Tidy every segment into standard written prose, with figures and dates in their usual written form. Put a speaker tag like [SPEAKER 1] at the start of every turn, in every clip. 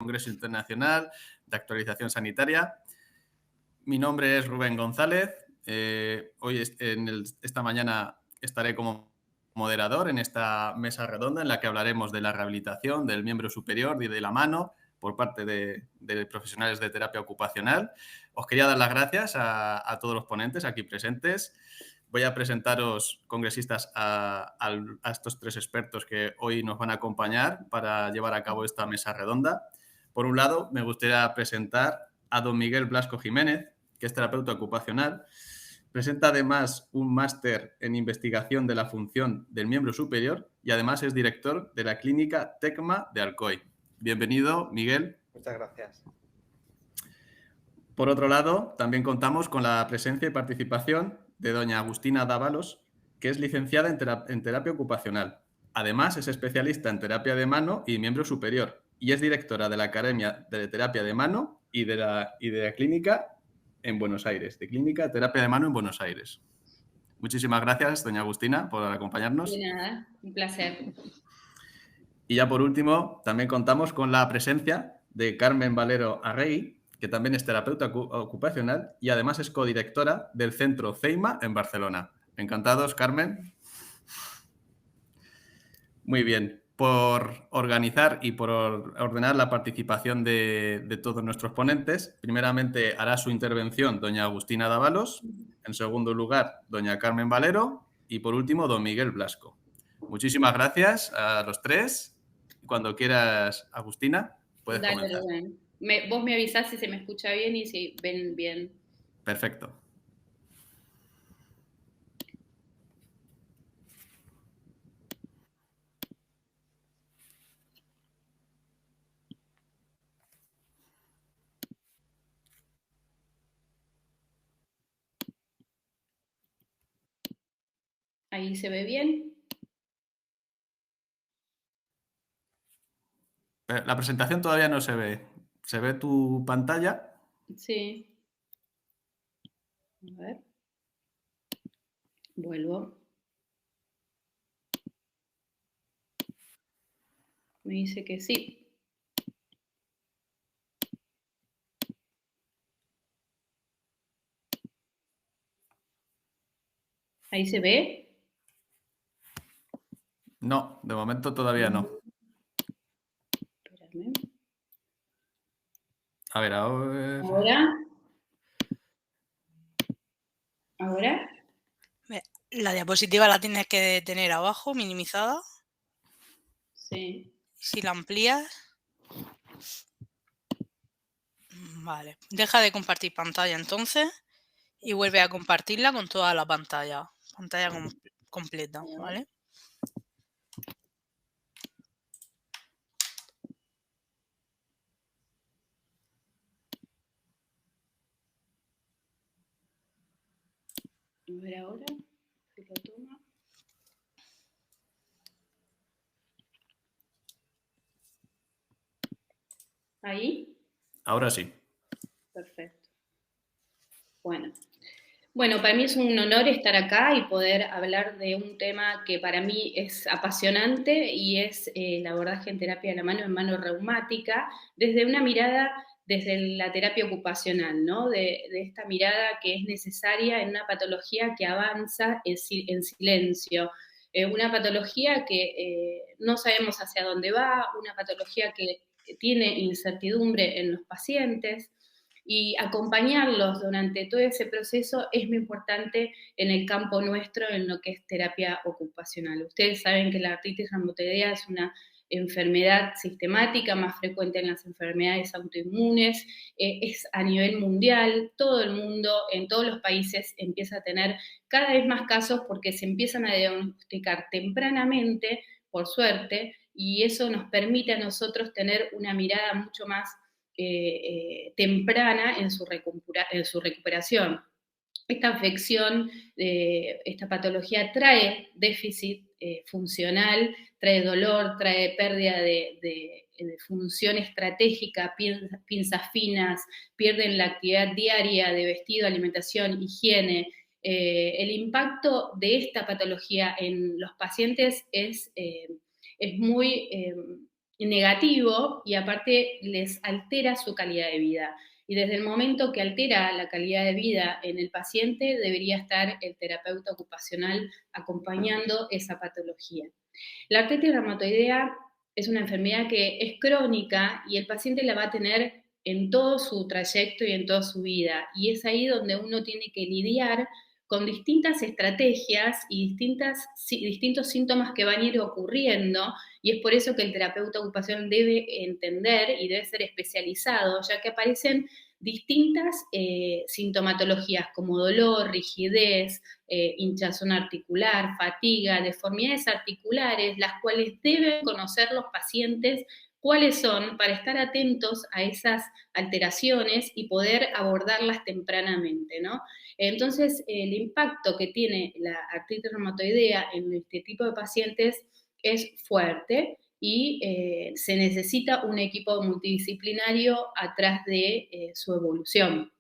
[SPEAKER 1] Congreso Internacional de Actualización Sanitaria. Mi nombre es Rubén González. Esta mañana estaré como moderador en esta mesa redonda en la que hablaremos de la rehabilitación del miembro superior y de la mano por parte de profesionales de terapia ocupacional. Os quería dar las gracias a todos los ponentes aquí presentes. Voy a presentaros, congresistas, a estos tres expertos que hoy nos van a acompañar para llevar a cabo esta mesa redonda. Por un lado, me gustaría presentar a don Miguel Blasco Jiménez, que es terapeuta ocupacional. Presenta además un máster en investigación de la función del miembro superior y además es director de la clínica TECMA de Alcoy. Bienvenido, Miguel.
[SPEAKER 2] Muchas gracias.
[SPEAKER 1] Por otro lado, también contamos con la presencia y participación de doña Agustina Dávalos, que es licenciada en terapia ocupacional. Además, es especialista en terapia de mano y miembro superior y es directora de la Academia de Terapia de Mano y de la clínica en Buenos Aires, de Clínica de Terapia de Mano en Buenos Aires. Muchísimas gracias, doña Agustina, por acompañarnos.
[SPEAKER 3] De nada, un placer.
[SPEAKER 1] Y ya por último, también contamos con la presencia de Carmen Valero Arregui, que también es terapeuta ocupacional y además es codirectora del Centro CEIMA en Barcelona. Encantados, Carmen. Muy bien. Por organizar y por ordenar la participación de todos nuestros ponentes, primeramente hará su intervención doña Agustina Dávalos, en segundo lugar, doña Carmen Valero y por último, don Miguel Blasco. Muchísimas gracias a los tres. Cuando quieras, Agustina, puedes comenzar.
[SPEAKER 3] Rubén. Vos me avisás si se me escucha bien y si ven bien.
[SPEAKER 1] Perfecto.
[SPEAKER 3] ¿Ahí se ve bien?
[SPEAKER 1] La presentación todavía no se ve. ¿Se ve tu pantalla?
[SPEAKER 3] Sí. A ver. Vuelvo. Me dice que sí. ¿Ahí se ve?
[SPEAKER 1] No, de momento todavía no.
[SPEAKER 3] Espérame.
[SPEAKER 1] A ver, ahora...
[SPEAKER 3] ¿Ahora?
[SPEAKER 4] La diapositiva la tienes que tener abajo, minimizada.
[SPEAKER 3] Sí.
[SPEAKER 4] Si la amplías... Vale. Deja de compartir pantalla entonces y vuelve a compartirla con toda la pantalla. Pantalla completa, ¿vale?
[SPEAKER 3] A ver ahora, si lo toma. ¿Ahí?
[SPEAKER 1] Ahora sí.
[SPEAKER 3] Perfecto. Bueno, para mí es un honor estar acá y poder hablar de un tema que para mí es apasionante y es el abordaje en terapia de la mano en mano reumática, desde una mirada, desde la terapia ocupacional, ¿no? De esta mirada que es necesaria en una patología que avanza en silencio, una patología que no sabemos hacia dónde va, una patología que tiene incertidumbre en los pacientes, y acompañarlos durante todo ese proceso es muy importante en el campo nuestro, en lo que es terapia ocupacional. Ustedes saben que la artritis reumatoidea es una enfermedad sistemática, más frecuente en las enfermedades autoinmunes, es a nivel mundial, todo el mundo, en todos los países empieza a tener cada vez más casos porque se empiezan a diagnosticar tempranamente, por suerte, y eso nos permite a nosotros tener una mirada mucho más temprana en su recuperación. Esta afección, esta patología trae déficit funcional, trae dolor, trae pérdida de función estratégica, pinzas finas, pierden la actividad diaria de vestido, alimentación, higiene. El impacto de esta patología en los pacientes es muy negativo y aparte les altera su calidad de vida. Y desde el momento que altera la calidad de vida en el paciente, debería estar el terapeuta ocupacional acompañando esa patología. La artritis reumatoidea es una enfermedad que es crónica y el paciente la va a tener en todo su trayecto y en toda su vida. Y es ahí donde uno tiene que lidiar con distintas estrategias y distintos síntomas que van a ir ocurriendo, y es por eso que el terapeuta ocupacional debe entender y debe ser especializado, ya que aparecen distintas sintomatologías como dolor, rigidez, hinchazón articular, fatiga, deformidades articulares, las cuales deben conocer los pacientes cuáles son para estar atentos a esas alteraciones y poder abordarlas tempranamente, ¿no? Entonces, el impacto que tiene la artritis reumatoidea en este tipo de pacientes es fuerte y se necesita un equipo multidisciplinario atrás de su evolución.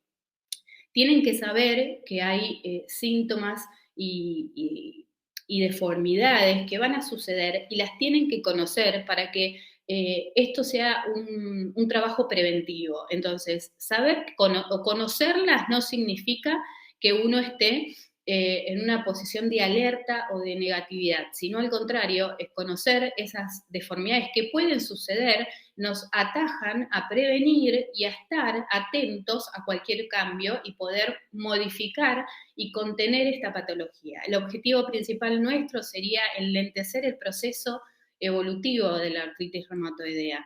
[SPEAKER 3] Tienen que saber que hay síntomas y deformidades que van a suceder y las tienen que conocer para que esto sea un trabajo preventivo. Entonces, saber o conocerlas no significa que uno esté en una posición de alerta o de negatividad, sino al contrario, es conocer esas deformidades que pueden suceder, nos atajan a prevenir y a estar atentos a cualquier cambio y poder modificar y contener esta patología. El objetivo principal nuestro sería enlentecer el proceso evolutivo de la artritis reumatoidea.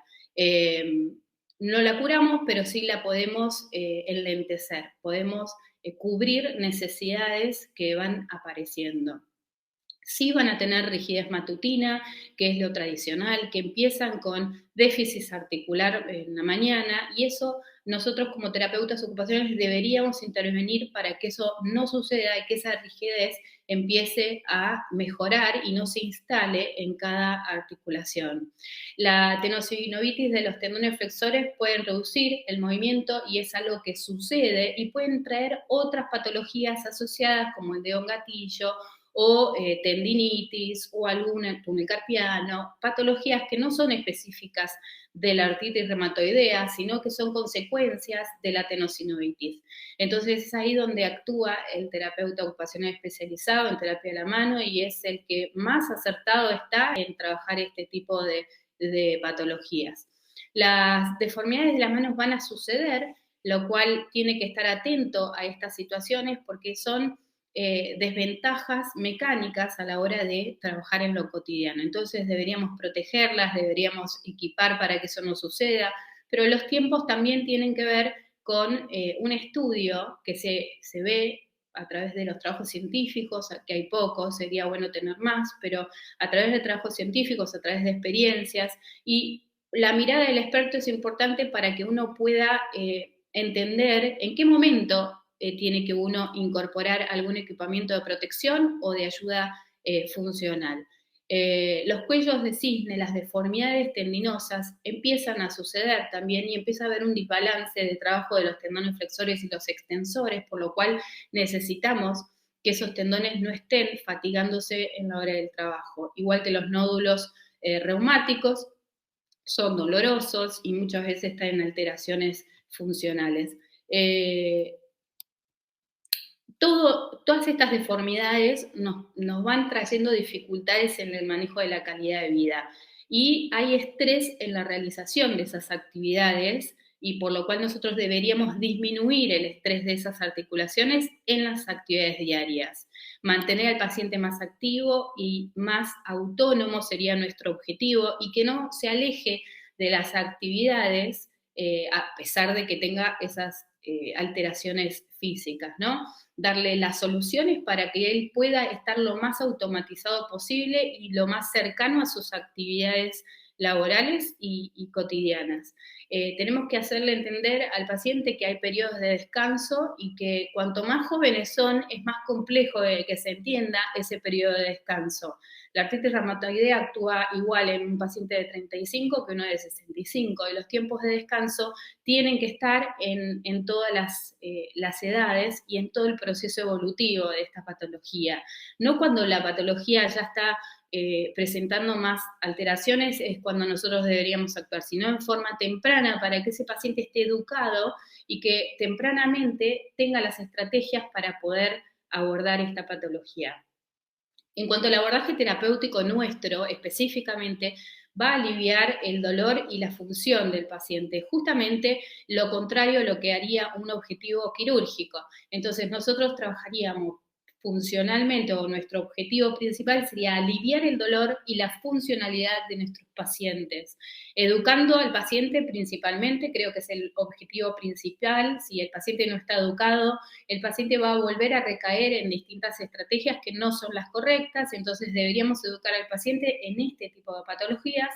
[SPEAKER 3] No la curamos, pero sí la podemos enlentecer, podemos cubrir necesidades que van apareciendo. Sí van a tener rigidez matutina, que es lo tradicional, que empiezan con déficit articular en la mañana, y eso nosotros como terapeutas ocupacionales deberíamos intervenir para que eso no suceda y que esa rigidez empiece a mejorar y no se instale en cada articulación. La tenosynovitis de los tendones flexores pueden reducir el movimiento y es algo que sucede y pueden traer otras patologías asociadas como el dedo gatillo o tendinitis o algún túnel carpiano, patologías que no son específicas de la artritis reumatoidea, sino que son consecuencias de la tenosynovitis. Entonces es ahí donde actúa el terapeuta ocupacional especializado en terapia de la mano y es el que más acertado está en trabajar este tipo de patologías. Las deformidades de las manos van a suceder, lo cual tiene que estar atento a estas situaciones porque son desventajas mecánicas a la hora de trabajar en lo cotidiano. Entonces deberíamos protegerlas, deberíamos equipar para que eso no suceda, pero los tiempos también tienen que ver con un estudio que se ve a través de los trabajos científicos, que hay pocos, sería bueno tener más, pero a través de trabajos científicos, a través de experiencias, y la mirada del experto es importante para que uno pueda entender en qué momento tiene que uno incorporar algún equipamiento de protección o de ayuda funcional. Los cuellos de cisne, las deformidades tendinosas empiezan a suceder también y empieza a haber un desbalance de trabajo de los tendones flexores y los extensores, por lo cual necesitamos que esos tendones no estén fatigándose en la hora del trabajo. Igual que los nódulos reumáticos, son dolorosos y muchas veces están en alteraciones funcionales. Todas estas deformidades nos van trayendo dificultades en el manejo de la calidad de vida y hay estrés en la realización de esas actividades y por lo cual nosotros deberíamos disminuir el estrés de esas articulaciones en las actividades diarias. Mantener al paciente más activo y más autónomo sería nuestro objetivo y que no se aleje de las actividades a pesar de que tenga esas alteraciones físicas, ¿no? Darle las soluciones para que él pueda estar lo más automatizado posible y lo más cercano a sus actividades laborales y cotidianas. Tenemos que hacerle entender al paciente que hay periodos de descanso y que cuanto más jóvenes son, es más complejo que se entienda ese periodo de descanso. La artritis reumatoidea actúa igual en un paciente de 35 que uno de 65, y los tiempos de descanso tienen que estar en todas las edades y en todo el proceso evolutivo de esta patología. No cuando la patología ya está presentando más alteraciones, es cuando nosotros deberíamos actuar, sino en forma temprana para que ese paciente esté educado y que tempranamente tenga las estrategias para poder abordar esta patología. En cuanto al abordaje terapéutico nuestro, específicamente, va a aliviar el dolor y la función del paciente, justamente lo contrario a lo que haría un objetivo quirúrgico. Entonces, nosotros trabajaríamos funcionalmente, o nuestro objetivo principal sería aliviar el dolor y la funcionalidad de nuestros pacientes, educando al paciente principalmente, creo que es el objetivo principal. Si el paciente no está educado, el paciente va a volver a recaer en distintas estrategias que no son las correctas, entonces deberíamos educar al paciente en este tipo de patologías.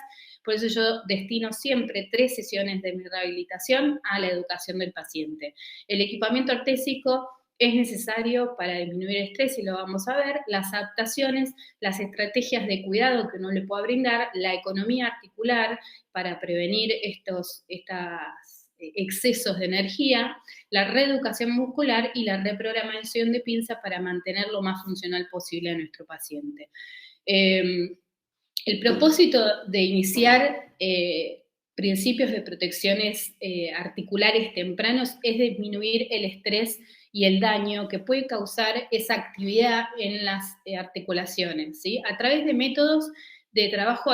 [SPEAKER 3] Por eso yo destino siempre 3 sesiones de mi rehabilitación a la educación del paciente. El equipamiento ortésico es necesario para disminuir el estrés, y lo vamos a ver, las adaptaciones, las estrategias de cuidado que uno le pueda brindar, la economía articular para prevenir estos excesos de energía, la reeducación muscular y la reprogramación de pinza para mantener lo más funcional posible a nuestro paciente. El propósito de iniciar principios de protecciones articulares tempranos es disminuir el estrés y el daño que puede causar esa actividad en las articulaciones, ¿sí? A través de métodos de trabajo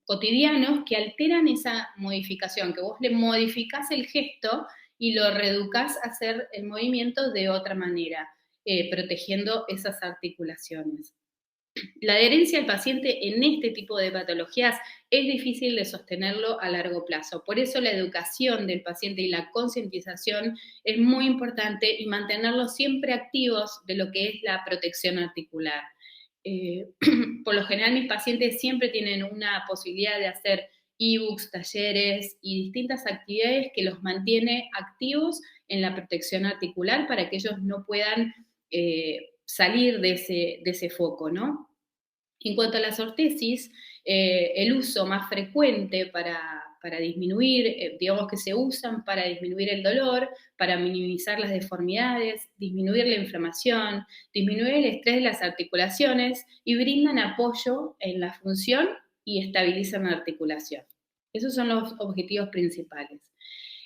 [SPEAKER 3] cotidianos que alteran esa modificación, que vos le modificás el gesto y lo reeducás a hacer el movimiento de otra manera, protegiendo esas articulaciones. La adherencia al paciente en este tipo de patologías es difícil de sostenerlo a largo plazo. Por eso la educación del paciente y la concientización es muy importante, y mantenerlos siempre activos de lo que es la protección articular. Por lo general mis pacientes siempre tienen una posibilidad de hacer ebooks, talleres y distintas actividades que los mantiene activos en la protección articular para que ellos no puedan salir de ese foco, ¿no? En cuanto a las ortesis, el uso más frecuente para disminuir, digamos que se usan para disminuir el dolor, para minimizar las deformidades, disminuir la inflamación, disminuir el estrés de las articulaciones y brindan apoyo en la función y estabilizan la articulación. Esos son los objetivos principales.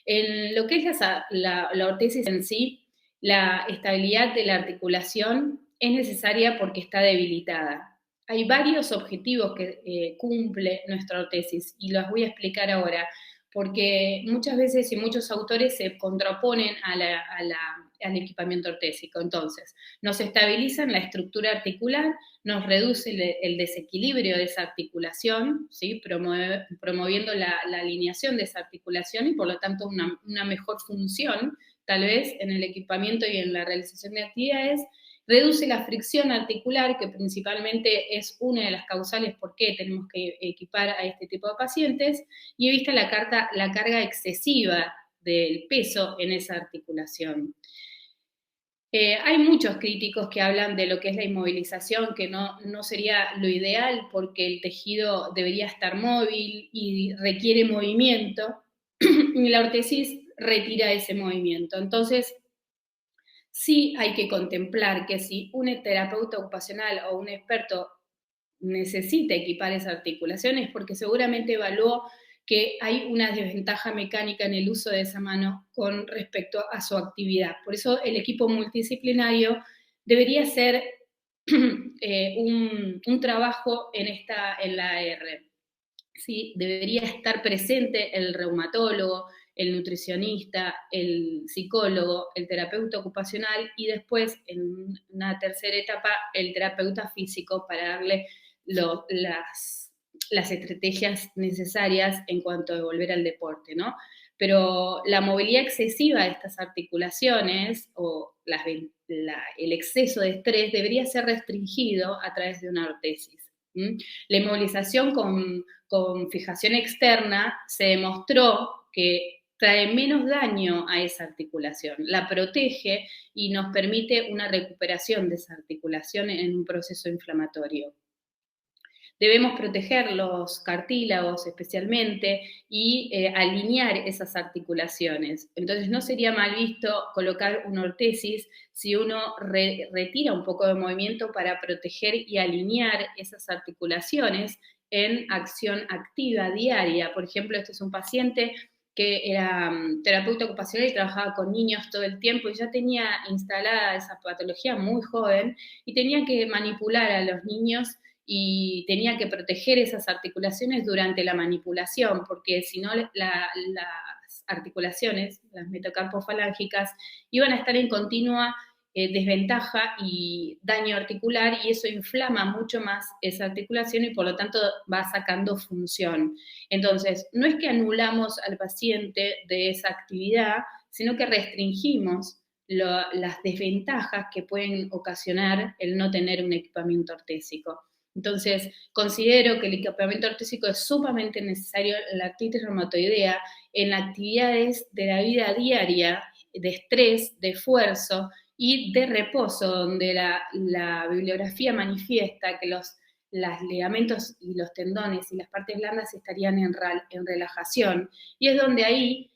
[SPEAKER 3] En lo que es la ortesis en sí, la estabilidad de la articulación es necesaria porque está debilitada. Hay varios objetivos que cumple nuestra ortesis y los voy a explicar ahora, porque muchas veces y muchos autores se contraponen al equipamiento ortésico. Entonces, nos estabilizan la estructura articular, nos reduce el desequilibrio de esa articulación, ¿sí? Promoviendo la alineación de esa articulación y por lo tanto una mejor función, tal vez en el equipamiento y en la realización de actividades. Reduce la fricción articular, que principalmente es una de las causales por qué tenemos que equipar a este tipo de pacientes, y evita la carga excesiva del peso en esa articulación. Hay muchos críticos que hablan de lo que es la inmovilización, que no sería lo ideal porque el tejido debería estar móvil y requiere movimiento, y la ortesis retira ese movimiento. Entonces, sí hay que contemplar que si un terapeuta ocupacional o un experto necesita equipar esa articulación es porque seguramente evaluó que hay una desventaja mecánica en el uso de esa mano con respecto a su actividad. Por eso el equipo multidisciplinario debería ser un trabajo en la AR. ¿Sí? Debería estar presente el reumatólogo, el nutricionista, el psicólogo, el terapeuta ocupacional y después, en una tercera etapa, el terapeuta físico para darle las estrategias necesarias en cuanto a volver al deporte, ¿no? Pero la movilidad excesiva de estas articulaciones o el exceso de estrés debería ser restringido a través de una ortesis. La inmovilización con fijación externa se demostró que trae menos daño a esa articulación, la protege y nos permite una recuperación de esa articulación en un proceso inflamatorio. debemos proteger los cartílagos especialmente y alinear esas articulaciones. Entonces no sería mal visto colocar una ortesis si uno retira un poco de movimiento para proteger y alinear esas articulaciones en acción activa diaria. Por ejemplo, este es un paciente que era terapeuta ocupacional y trabajaba con niños todo el tiempo y ya tenía instalada esa patología muy joven y tenía que manipular a los niños y tenía que proteger esas articulaciones durante la manipulación, porque si no las articulaciones, las metacarpofalángicas, iban a estar en continua desventaja y daño articular y eso inflama mucho más esa articulación y por lo tanto va sacando función. Entonces, no es que anulamos al paciente de esa actividad, sino que restringimos las desventajas que pueden ocasionar el no tener un equipamiento ortésico. Entonces, considero que el equipamiento ortésico es sumamente necesario en la artritis reumatoidea, en actividades de la vida diaria, de estrés, de esfuerzo y de reposo, donde la bibliografía manifiesta que los ligamentos y los tendones y las partes blandas estarían en relajación, y es donde ahí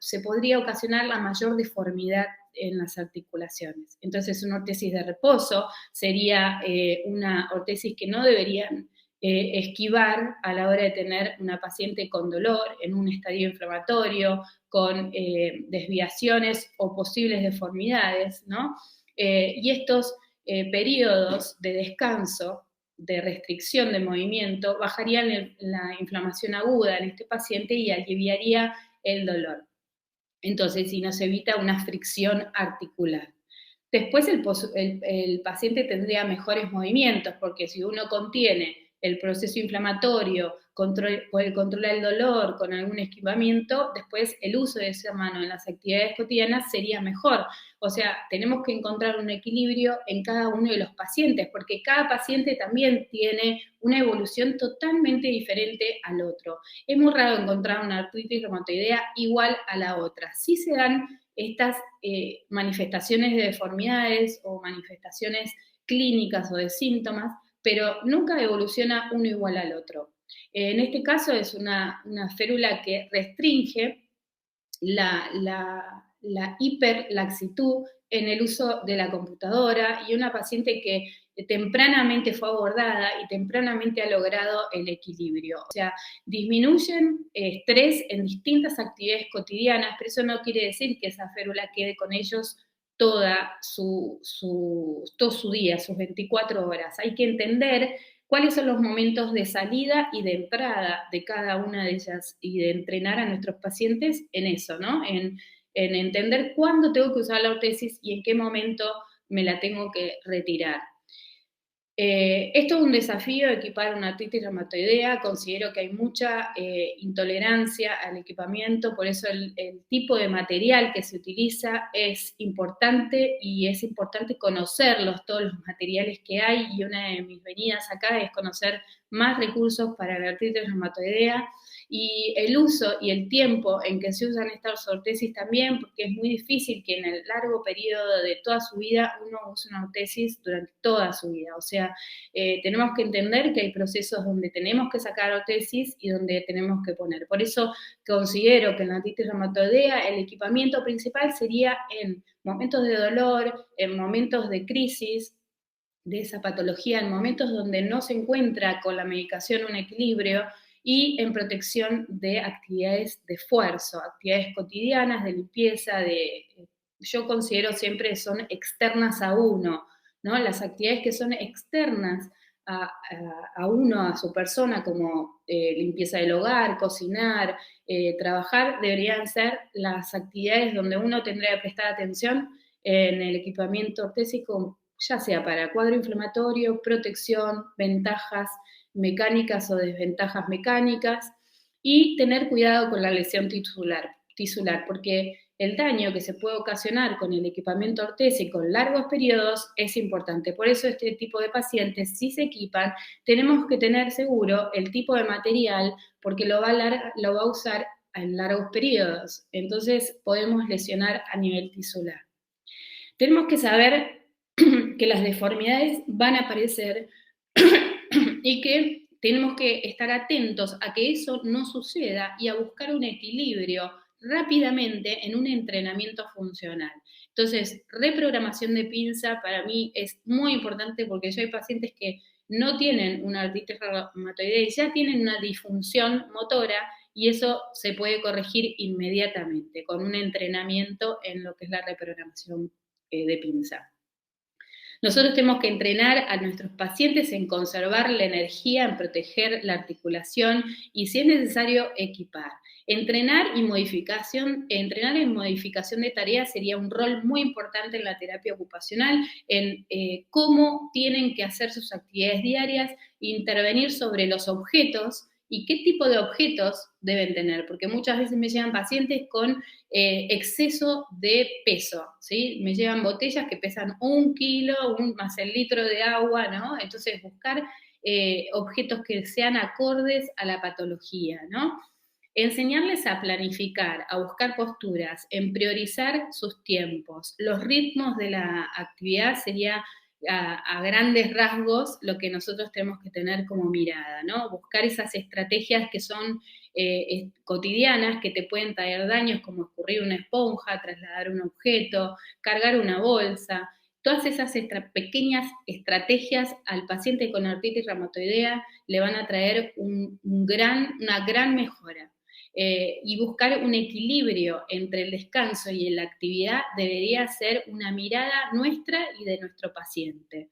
[SPEAKER 3] se podría ocasionar la mayor deformidad en las articulaciones. Entonces, una ortesis de reposo sería una ortesis que no deberían esquivar a la hora de tener una paciente con dolor, en un estadio inflamatorio, con desviaciones o posibles deformidades, ¿no? Y estos periodos de descanso, de restricción de movimiento, bajarían la inflamación aguda en este paciente y aliviaría el dolor. Entonces, si nos evita una fricción articular. Después el paciente tendría mejores movimientos, porque si uno contiene el proceso inflamatorio, controla el dolor con algún esquivamiento, después el uso de esa mano en las actividades cotidianas sería mejor. O sea, tenemos que encontrar un equilibrio en cada uno de los pacientes, porque cada paciente también tiene una evolución totalmente diferente al otro. Es muy raro encontrar una artritis reumatoidea igual a la otra. Sí se dan estas manifestaciones de deformidades o manifestaciones clínicas o de síntomas, pero nunca evoluciona uno igual al otro. En este caso es una férula que restringe la hiperlaxitud en el uso de la computadora y una paciente que tempranamente fue abordada y tempranamente ha logrado el equilibrio. O sea, disminuyen estrés en distintas actividades cotidianas, pero eso no quiere decir que esa férula quede con ellos todo su día, sus 24 horas. Hay que entender cuáles son los momentos de salida y de entrada de cada una de ellas y de entrenar a nuestros pacientes en eso, ¿no? En entender cuándo tengo que usar la ortesis y en qué momento me la tengo que retirar. Esto es un desafío, equipar una artritis reumatoidea. Considero que hay mucha intolerancia al equipamiento, por eso el tipo de material que se utiliza es importante y es importante conocerlos, todos los materiales que hay, y una de mis venidas acá es conocer más recursos para la artritis reumatoidea y el uso y el tiempo en que se usan estas ortesis también, porque es muy difícil que en el largo periodo de toda su vida uno use una ortesis durante toda su vida. O sea, tenemos que entender que hay procesos donde tenemos que sacar ortesis y donde tenemos que poner. Por eso considero que en la artritis reumatoidea el equipamiento principal sería en momentos de dolor, en momentos de crisis de esa patología, en momentos donde no se encuentra con la medicación un equilibrio, y en protección de actividades de esfuerzo, actividades cotidianas, de limpieza, yo considero siempre son externas a uno, ¿no? Las actividades que son externas a uno, a su persona, como limpieza del hogar, cocinar, trabajar, deberían ser las actividades donde uno tendría que prestar atención en el equipamiento ortésico, ya sea para cuadro inflamatorio, protección, ventajas mecánicas o desventajas mecánicas, y tener cuidado con la lesión tisular, porque el daño que se puede ocasionar con el equipamiento ortésico en largos periodos es importante. Por eso este tipo de pacientes, si se equipan, tenemos que tener seguro el tipo de material, porque lo va a usar en largos periodos. Entonces podemos lesionar a nivel tisular. Tenemos que saber que las deformidades van a aparecer y que tenemos que estar atentos a que eso no suceda y a buscar un equilibrio rápidamente en un entrenamiento funcional. Entonces, reprogramación de pinza para mí es muy importante porque yo hay pacientes que no tienen una artritis reumatoidea y ya tienen una disfunción motora y eso se puede corregir inmediatamente con un entrenamiento en lo que es la reprogramación de pinza. Nosotros tenemos que entrenar a nuestros pacientes en conservar la energía, en proteger la articulación y, si es necesario, equipar. Entrenar en modificación de tareas sería un rol muy importante en la terapia ocupacional, en cómo tienen que hacer sus actividades diarias, intervenir sobre los objetos y qué tipo de objetos deben tener, porque muchas veces me llegan pacientes con exceso de peso, ¿sí? Me llevan botellas que pesan 1 kilo, más el litro de agua, ¿no? Entonces buscar objetos que sean acordes a la patología, ¿no? Enseñarles a planificar, a buscar posturas, en priorizar sus tiempos. Los ritmos de la actividad sería a grandes rasgos lo que nosotros tenemos que tener como mirada, ¿no? Buscar esas estrategias que son cotidianas, que te pueden traer daños, como escurrir una esponja, trasladar un objeto, cargar una bolsa. Todas esas pequeñas estrategias al paciente con artritis reumatoidea le van a traer una gran mejora. Y buscar un equilibrio entre el descanso y la actividad debería ser una mirada nuestra y de nuestro paciente.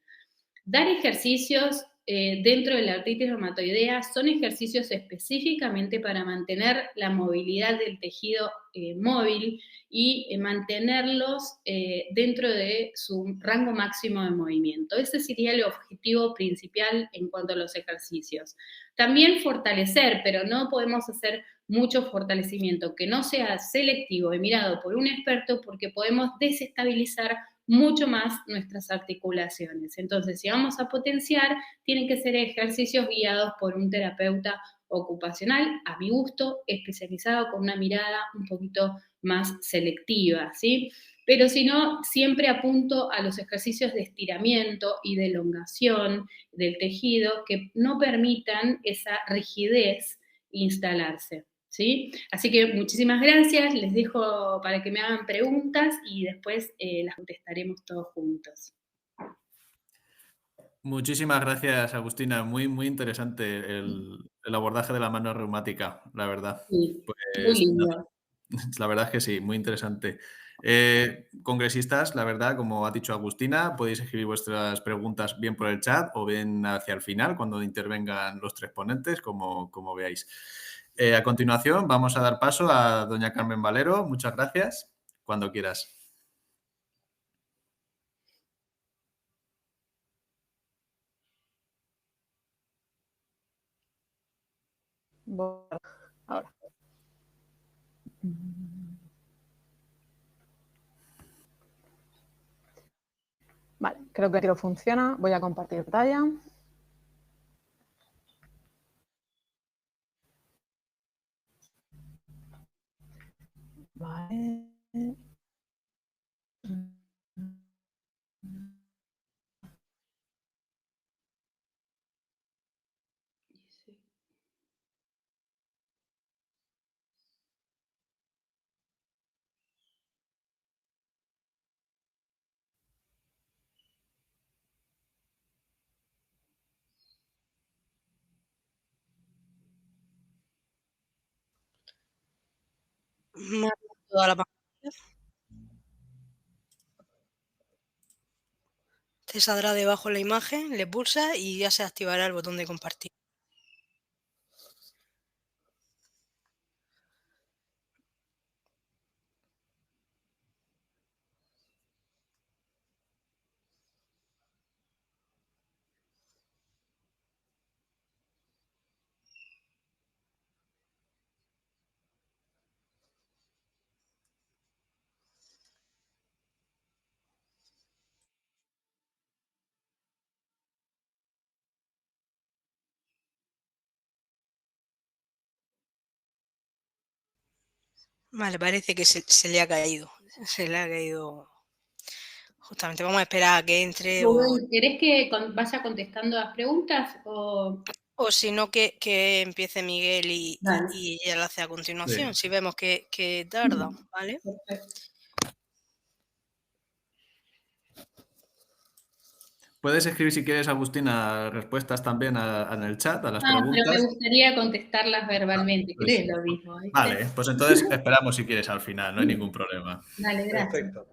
[SPEAKER 3] Dar ejercicios dentro de la artritis reumatoidea son ejercicios específicamente para mantener la movilidad del tejido móvil y mantenerlos dentro de su rango máximo de movimiento. Ese sería el objetivo principal en cuanto a los ejercicios. También fortalecer, pero no podemos hacer mucho fortalecimiento que no sea selectivo y mirado por un experto porque podemos desestabilizar mucho más nuestras articulaciones. Entonces, si vamos a potenciar, tienen que ser ejercicios guiados por un terapeuta ocupacional, a mi gusto, especializado con una mirada un poquito más selectiva, ¿sí? Pero si no, siempre apunto a los ejercicios de estiramiento y de elongación del tejido que no permitan esa rigidez instalarse. ¿Sí? Así que muchísimas gracias, les dejo para que me hagan preguntas y después las contestaremos todos juntos.
[SPEAKER 1] Muchísimas gracias, Agustina. Muy, muy interesante el abordaje de la mano reumática, la verdad.
[SPEAKER 3] Sí, muy
[SPEAKER 1] Pues nada,
[SPEAKER 3] lindo.
[SPEAKER 1] la verdad es que sí, muy interesante. Congresistas, la verdad, como ha dicho Agustina, podéis escribir vuestras preguntas bien por el chat o bien hacia el final, cuando intervengan los tres ponentes, como veáis. A continuación, vamos a dar paso a doña Carmen Valero. Muchas gracias. Cuando quieras.
[SPEAKER 2] Bueno, ahora. Vale, creo que el tiro funciona. Voy a compartir pantalla. Vale.
[SPEAKER 4] Marca toda la pantalla. Te saldrá debajo la imagen, le pulsas y ya se activará el botón de compartir. Vale, parece que se le ha caído. Se le ha caído Justamente vamos a esperar a que entre
[SPEAKER 3] Rubén, ¿querés que vaya contestando las preguntas?
[SPEAKER 4] o si no que empiece Miguel y
[SPEAKER 3] Dale.
[SPEAKER 4] ella lo hace a continuación,
[SPEAKER 1] Sí.
[SPEAKER 4] si vemos que tarda, ¿vale?
[SPEAKER 3] Perfecto.
[SPEAKER 1] Puedes escribir si quieres, Agustina, respuestas también en el chat a las
[SPEAKER 3] Pero me
[SPEAKER 1] preguntas.
[SPEAKER 3] gustaría contestarlas verbalmente,
[SPEAKER 1] Pues,
[SPEAKER 3] ¿querés lo mismo? ¿viste?
[SPEAKER 1] vale, pues entonces esperamos si quieres al final, no hay ningún problema.
[SPEAKER 3] Dale, gracias.
[SPEAKER 5] Perfecto.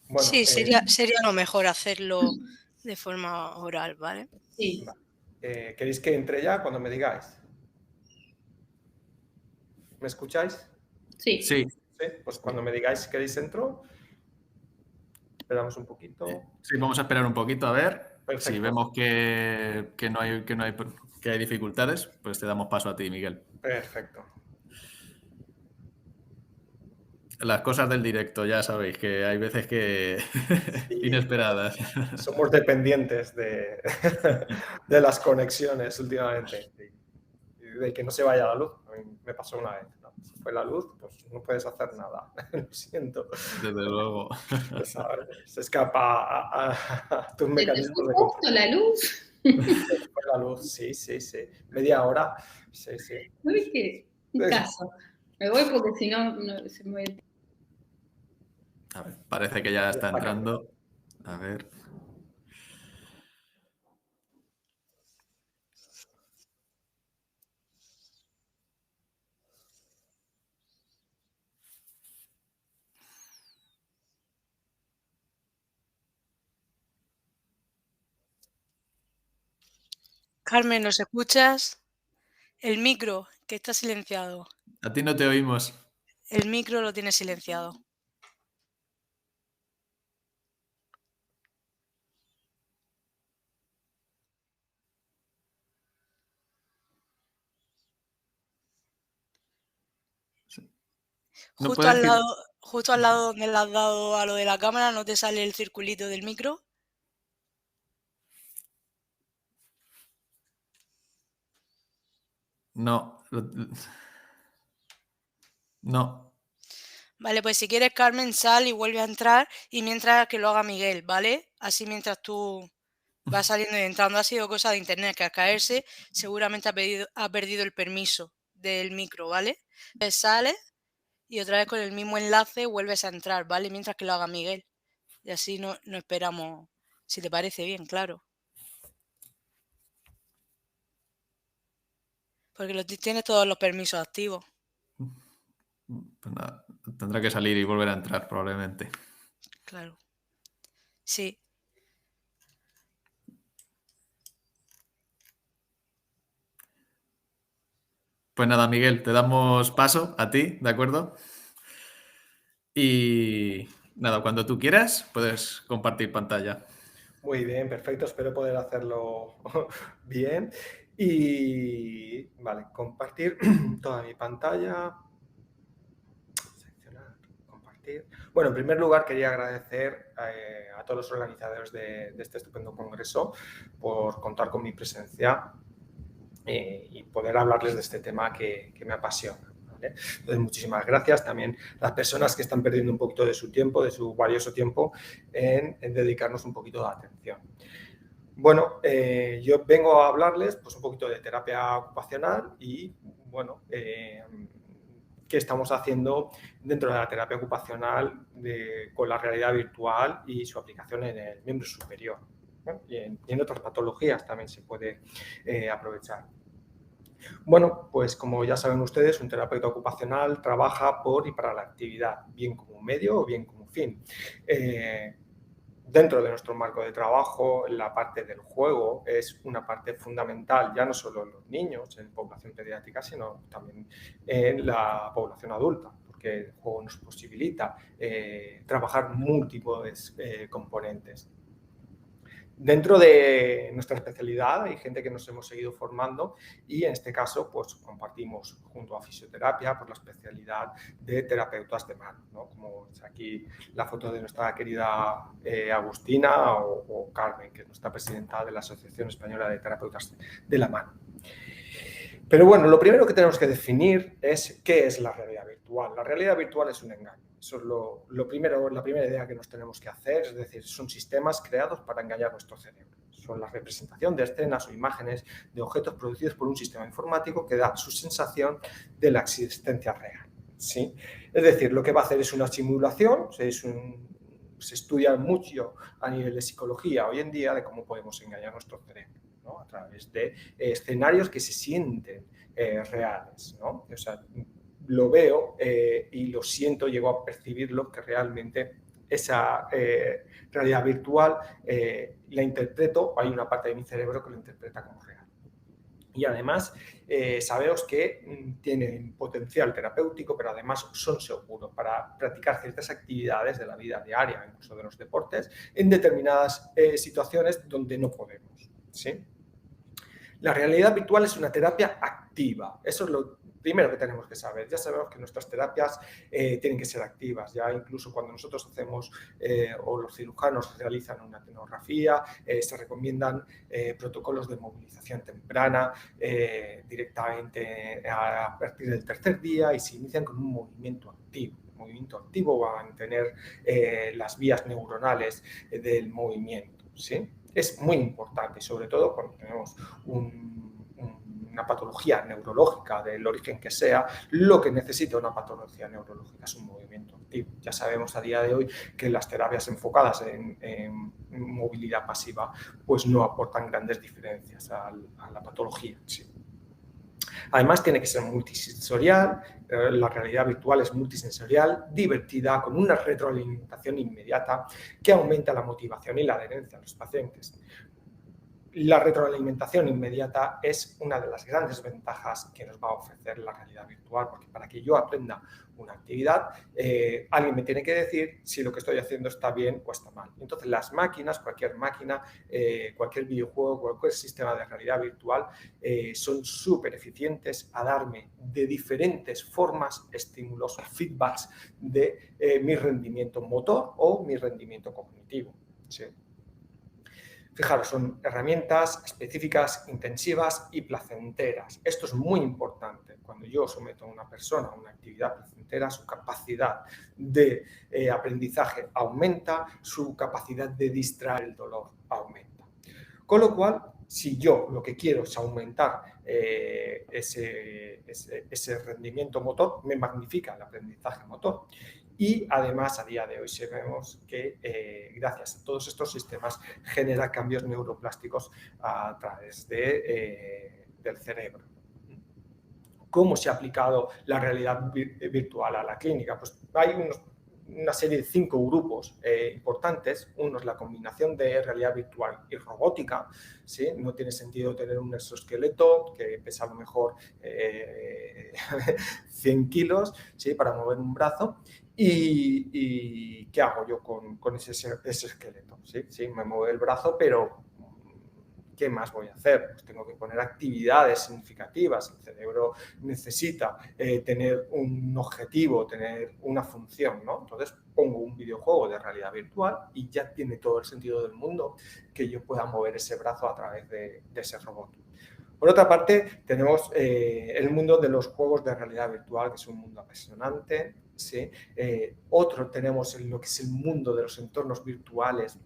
[SPEAKER 5] Bueno,
[SPEAKER 4] Sí, sería lo mejor hacerlo de forma oral, ¿vale?
[SPEAKER 3] Sí.
[SPEAKER 5] ¿queréis que entre ya cuando me digáis? ¿Me escucháis?
[SPEAKER 3] Sí.
[SPEAKER 1] Sí,
[SPEAKER 5] Sí, pues cuando me digáis si queréis entro. Esperamos un poquito.
[SPEAKER 1] sí, vamos a esperar un poquito a ver.
[SPEAKER 5] Perfecto.
[SPEAKER 1] Si vemos que no hay dificultades, pues te damos paso a ti, Miguel.
[SPEAKER 5] Perfecto.
[SPEAKER 1] Las cosas del directo, ya sabéis que hay veces que
[SPEAKER 5] Sí.
[SPEAKER 1] inesperadas.
[SPEAKER 5] Somos dependientes de las conexiones últimamente. Y de que no se vaya la luz. A mí me pasó una vez, ¿no? Si fue la luz, pues no puedes hacer nada. Lo siento.
[SPEAKER 1] Desde luego.
[SPEAKER 5] ¿Sabes? Se escapa a tus
[SPEAKER 3] ¿Te fue
[SPEAKER 5] mecanismos de
[SPEAKER 3] justo
[SPEAKER 5] control.
[SPEAKER 3] la luz?
[SPEAKER 5] Fue la luz, sí, sí, sí. Media hora, sí, sí.
[SPEAKER 3] Uy, qué un caso. Me voy porque si no, se me...
[SPEAKER 1] A ver, parece que ya está entrando. A ver.
[SPEAKER 4] Carmen, ¿nos escuchas? El micro, que está silenciado.
[SPEAKER 1] A ti no te oímos.
[SPEAKER 4] El micro lo tiene silenciado.
[SPEAKER 1] ¿No
[SPEAKER 4] Justo
[SPEAKER 1] puedes
[SPEAKER 4] al
[SPEAKER 1] decir?
[SPEAKER 4] lado donde le has dado a lo de la cámara, ¿no te sale el circulito del micro?
[SPEAKER 1] No. No.
[SPEAKER 4] Vale, pues si quieres, Carmen, sal y vuelve a entrar y mientras que lo haga Miguel, ¿vale? Así mientras tú vas saliendo y entrando, ha sido cosa de internet que al caerse seguramente ha perdido el permiso del micro, ¿vale? Pues sales y otra vez con el mismo enlace vuelves a entrar, ¿vale? Mientras que lo haga Miguel. Y así no esperamos, si te parece bien, claro. Porque tienes todos los permisos activos.
[SPEAKER 1] Pues nada, tendrá que salir y volver a entrar probablemente.
[SPEAKER 4] Claro. Sí.
[SPEAKER 1] Pues nada, Miguel, te damos paso a ti, ¿de acuerdo? Y nada, cuando tú quieras, puedes compartir pantalla.
[SPEAKER 5] Muy bien, perfecto. Espero poder hacerlo bien. Y vale, compartir toda mi pantalla. Seleccionar, compartir. Bueno, en primer lugar quería agradecer a todos los organizadores de este estupendo congreso por contar con mi presencia y poder hablarles de este tema que me apasiona. ¿vale? Entonces, muchísimas gracias también a las personas que están perdiendo un poquito de su tiempo, de su valioso tiempo, en dedicarnos un poquito de atención. Bueno, yo vengo a hablarles pues, un poquito de terapia ocupacional y, bueno, qué estamos haciendo dentro de la terapia ocupacional con la realidad virtual y su aplicación en el miembro superior. ¿no? Y en otras patologías también se puede aprovechar. Bueno, pues como ya saben ustedes, un terapeuta ocupacional trabaja por y para la actividad, bien como medio o bien como fin. Dentro de nuestro marco de trabajo, la parte del juego es una parte fundamental, ya no solo en los niños, en población pediátrica, sino también en la población adulta, porque el juego nos posibilita trabajar múltiples componentes. Dentro de nuestra especialidad hay gente que nos hemos seguido formando y en este caso pues compartimos junto a fisioterapia por la especialidad de terapeutas de mano, ¿no? Como es aquí la foto de nuestra querida Agustina o Carmen, que es nuestra presidenta de la Asociación Española de Terapeutas de la Mano. Pero bueno, lo primero que tenemos que definir es qué es la realidad virtual. La realidad virtual es un engaño. Eso es lo primero, la primera idea que nos tenemos que hacer, es decir, son sistemas creados para engañar nuestro cerebro. Son la representación de escenas o imágenes de objetos producidos por un sistema informático que da su sensación de la existencia real, ¿sí? Es decir, lo que va a hacer es una simulación, se estudia mucho a nivel de psicología hoy en día de cómo podemos engañar nuestro cerebro, ¿no? A través de escenarios que se sienten reales, ¿no? O sea, lo veo y lo siento, llego a percibirlo, que realmente esa realidad virtual la interpreto, hay una parte de mi cerebro que lo interpreta como real. Y además sabemos que tienen potencial terapéutico, pero además son seguros para practicar ciertas actividades de la vida diaria, incluso de los deportes, en determinadas situaciones donde no podemos, ¿sí? La realidad virtual es una terapia activa. Eso es lo primero que tenemos que saber. Ya sabemos que nuestras terapias tienen que ser activas. Ya incluso cuando nosotros hacemos o los cirujanos realizan una tenografía, se recomiendan protocolos de movilización temprana directamente a partir del tercer día y se inician con un movimiento activo. El movimiento activo va a mantener las vías neuronales del movimiento, ¿sí? Es muy importante, sobre todo cuando tenemos una patología neurológica del origen que sea. Lo que necesita una patología neurológica es un movimiento activo. Ya sabemos a día de hoy que las terapias enfocadas en movilidad pasiva pues no aportan grandes diferencias a la patología en sí. Además, tiene que ser multisensorial, la realidad virtual es multisensorial, divertida, con una retroalimentación inmediata que aumenta la motivación y la adherencia a los pacientes. La retroalimentación inmediata es una de las grandes ventajas que nos va a ofrecer la realidad virtual, porque para que yo aprenda una actividad, alguien me tiene que decir si lo que estoy haciendo está bien o está mal. Entonces, las máquinas, cualquier máquina, cualquier videojuego, cualquier sistema de realidad virtual, son súper eficientes a darme de diferentes formas estímulos o feedbacks de mi rendimiento motor o mi rendimiento cognitivo, ¿sí? Fijaros, son herramientas específicas, intensivas y placenteras. Esto es muy importante. Cuando yo someto a una persona a una actividad placentera, su capacidad de aprendizaje aumenta, su capacidad de distraer el dolor aumenta. Con lo cual, si yo lo que quiero es aumentar ese rendimiento motor, me magnifica el aprendizaje motor. Y además, a día de hoy sabemos que gracias a todos estos sistemas genera cambios neuroplásticos a través del cerebro. ¿Cómo se ha aplicado la realidad virtual a la clínica? Pues hay una serie de 5 grupos importantes. Uno es la combinación de realidad virtual y robótica, ¿sí? No tiene sentido tener un exoesqueleto que pesa a lo mejor 100 kilos, ¿sí? Para mover un brazo. ¿Y qué hago yo con ese esqueleto? ¿Sí? Sí, me mueve el brazo, pero ¿qué más voy a hacer? Pues tengo que poner actividades significativas. El cerebro necesita tener un objetivo, tener una función, ¿no? Entonces pongo un videojuego de realidad virtual y ya tiene todo el sentido del mundo que yo pueda mover ese brazo a través de ese robot. Por otra parte, tenemos el mundo de los juegos de realidad virtual, que es un mundo apasionante, ¿sí? Otro tenemos lo que es el mundo de los entornos virtuales,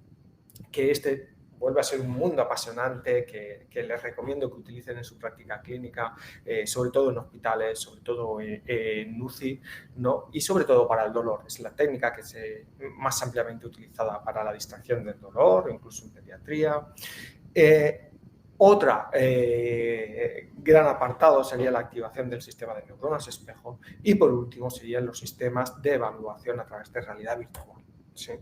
[SPEAKER 5] que vuelve a ser un mundo apasionante que les recomiendo que utilicen en su práctica clínica, sobre todo en hospitales, sobre todo en UCI, ¿no? Y sobre todo para el dolor. Es la técnica que es más ampliamente utilizada para la distracción del dolor, incluso en pediatría. Otra gran apartado sería la activación del sistema de neuronas espejo y por último serían los sistemas de evaluación a través de realidad virtual, ¿sí?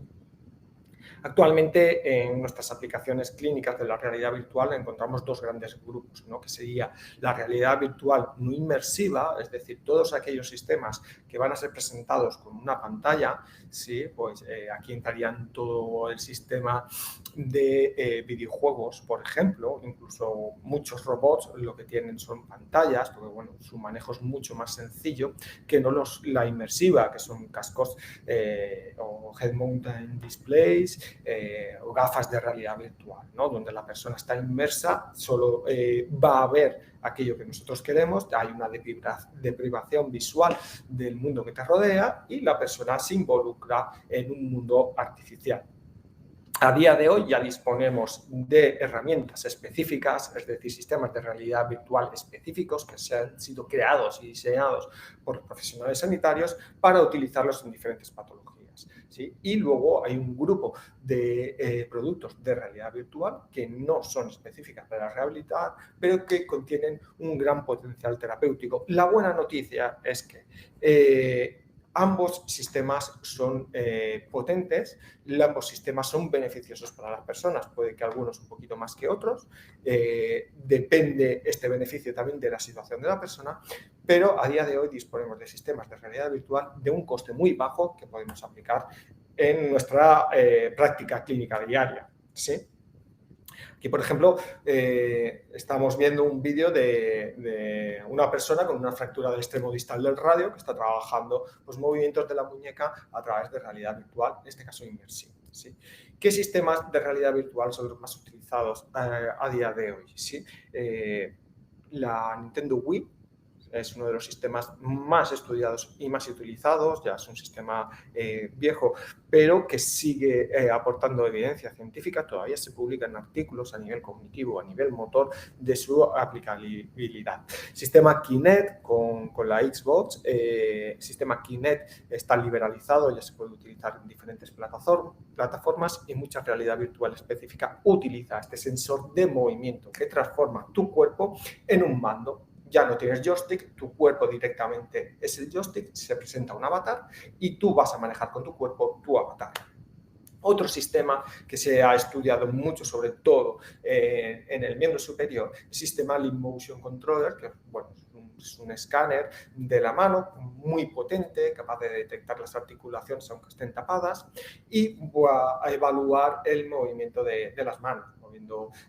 [SPEAKER 5] Actualmente en nuestras aplicaciones clínicas de la realidad virtual encontramos 2 grandes grupos, ¿no? Que sería la realidad virtual no inmersiva, es decir, todos aquellos sistemas que van a ser presentados con una pantalla, ¿sí? Pues aquí entrarían todo el sistema de videojuegos, por ejemplo, incluso muchos robots lo que tienen son pantallas, porque bueno, su manejo es mucho más sencillo que no la inmersiva, que son cascos o head mounted displays o gafas de realidad virtual, ¿no? Donde la persona está inmersa, solo va a ver aquello que nosotros queremos, hay una deprivación visual del mundo que te rodea y la persona se involucra en un mundo artificial. A día de hoy ya disponemos de herramientas específicas, es decir, sistemas de realidad virtual específicos que se han sido creados y diseñados por los profesionales sanitarios para utilizarlos en diferentes patologías, ¿sí? Y luego hay un grupo de productos de realidad virtual que no son específicas para rehabilitar, pero que contienen un gran potencial terapéutico. La buena noticia es que ambos sistemas son potentes, ambos sistemas son beneficiosos para las personas, puede que algunos un poquito más que otros, depende este beneficio también de la situación de la persona, pero a día de hoy disponemos de sistemas de realidad virtual de un coste muy bajo que podemos aplicar en nuestra práctica clínica diaria, ¿sí? Aquí, por ejemplo, estamos viendo un vídeo de una persona con una fractura del extremo distal del radio que está trabajando los movimientos de la muñeca a través de realidad virtual, en este caso inmersiva, ¿sí? ¿Qué sistemas de realidad virtual son los más utilizados a día de hoy? ¿Sí? La Nintendo Wii es uno de los sistemas más estudiados y más utilizados, ya es un sistema viejo, pero que sigue aportando evidencia científica, todavía se publican artículos a nivel cognitivo, a nivel motor, de su aplicabilidad. Sistema Kinect con la Xbox, sistema Kinect está liberalizado, ya se puede utilizar en diferentes plataformas y mucha realidad virtual específica utiliza este sensor de movimiento que transforma tu cuerpo en un mando. Ya no tienes joystick, tu cuerpo directamente es el joystick, se presenta un avatar y tú vas a manejar con tu cuerpo tu avatar. Otro sistema que se ha estudiado mucho, sobre todo en el miembro superior, el sistema Leap Motion Controller, que bueno, es un escáner de la mano muy potente, capaz de detectar las articulaciones aunque estén tapadas y va a evaluar el movimiento de las manos.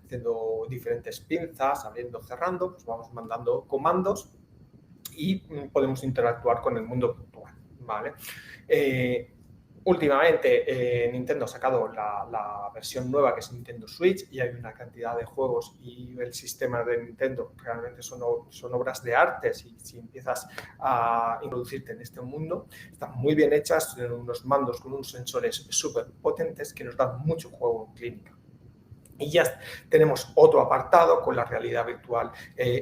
[SPEAKER 5] Haciendo diferentes pinzas, abriendo, cerrando, pues vamos mandando comandos y podemos interactuar con el mundo virtual, ¿vale? Últimamente Nintendo ha sacado la versión nueva que es Nintendo Switch y hay una cantidad de juegos y el sistema de Nintendo realmente son obras de arte si empiezas a introducirte en este mundo. Están muy bien hechas, tienen unos mandos con unos sensores súper potentes que nos dan mucho juego en clínica. Y ya tenemos otro apartado con la realidad virtual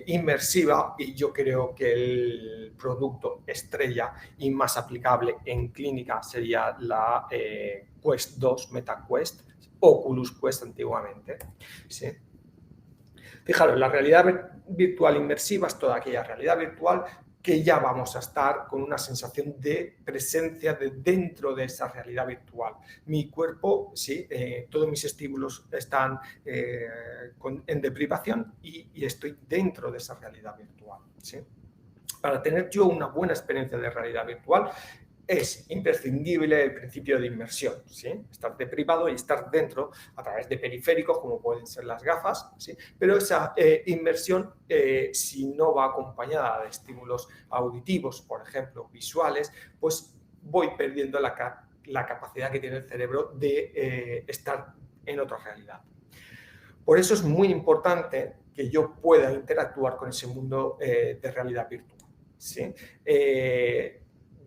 [SPEAKER 5] inmersiva y yo creo que el producto estrella y más aplicable en clínica sería la Quest 2, MetaQuest, Oculus Quest antiguamente. ¿Sí? Fijaros, la realidad virtual inmersiva es toda aquella realidad virtual que ya vamos a estar con una sensación de presencia dentro de esa realidad virtual. Mi cuerpo, sí, todos mis estímulos están en deprivación y estoy dentro de esa realidad virtual, ¿sí? Para tener yo una buena experiencia de realidad virtual, es imprescindible el principio de inmersión, ¿sí? Estar deprivado y estar dentro a través de periféricos como pueden ser las gafas, ¿sí? Pero esa inmersión, si no va acompañada de estímulos auditivos, por ejemplo, visuales, pues voy perdiendo la capacidad que tiene el cerebro de estar en otra realidad. Por eso es muy importante que yo pueda interactuar con ese mundo de realidad virtual, ¿sí?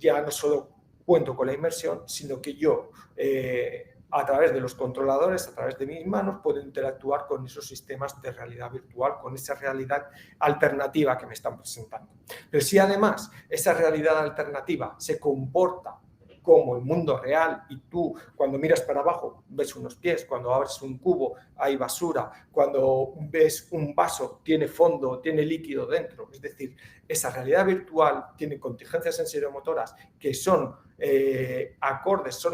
[SPEAKER 5] Ya no solo cuento con la inmersión, sino que yo, a través de los controladores, a través de mis manos, puedo interactuar con esos sistemas de realidad virtual, con esa realidad alternativa que me están presentando. Pero si además esa realidad alternativa se comporta como el mundo real y tú cuando miras para abajo ves unos pies, cuando abres un cubo hay basura, cuando ves un vaso tiene fondo, tiene líquido dentro, es decir, esa realidad virtual tiene contingencias sensoriomotoras que son acordes,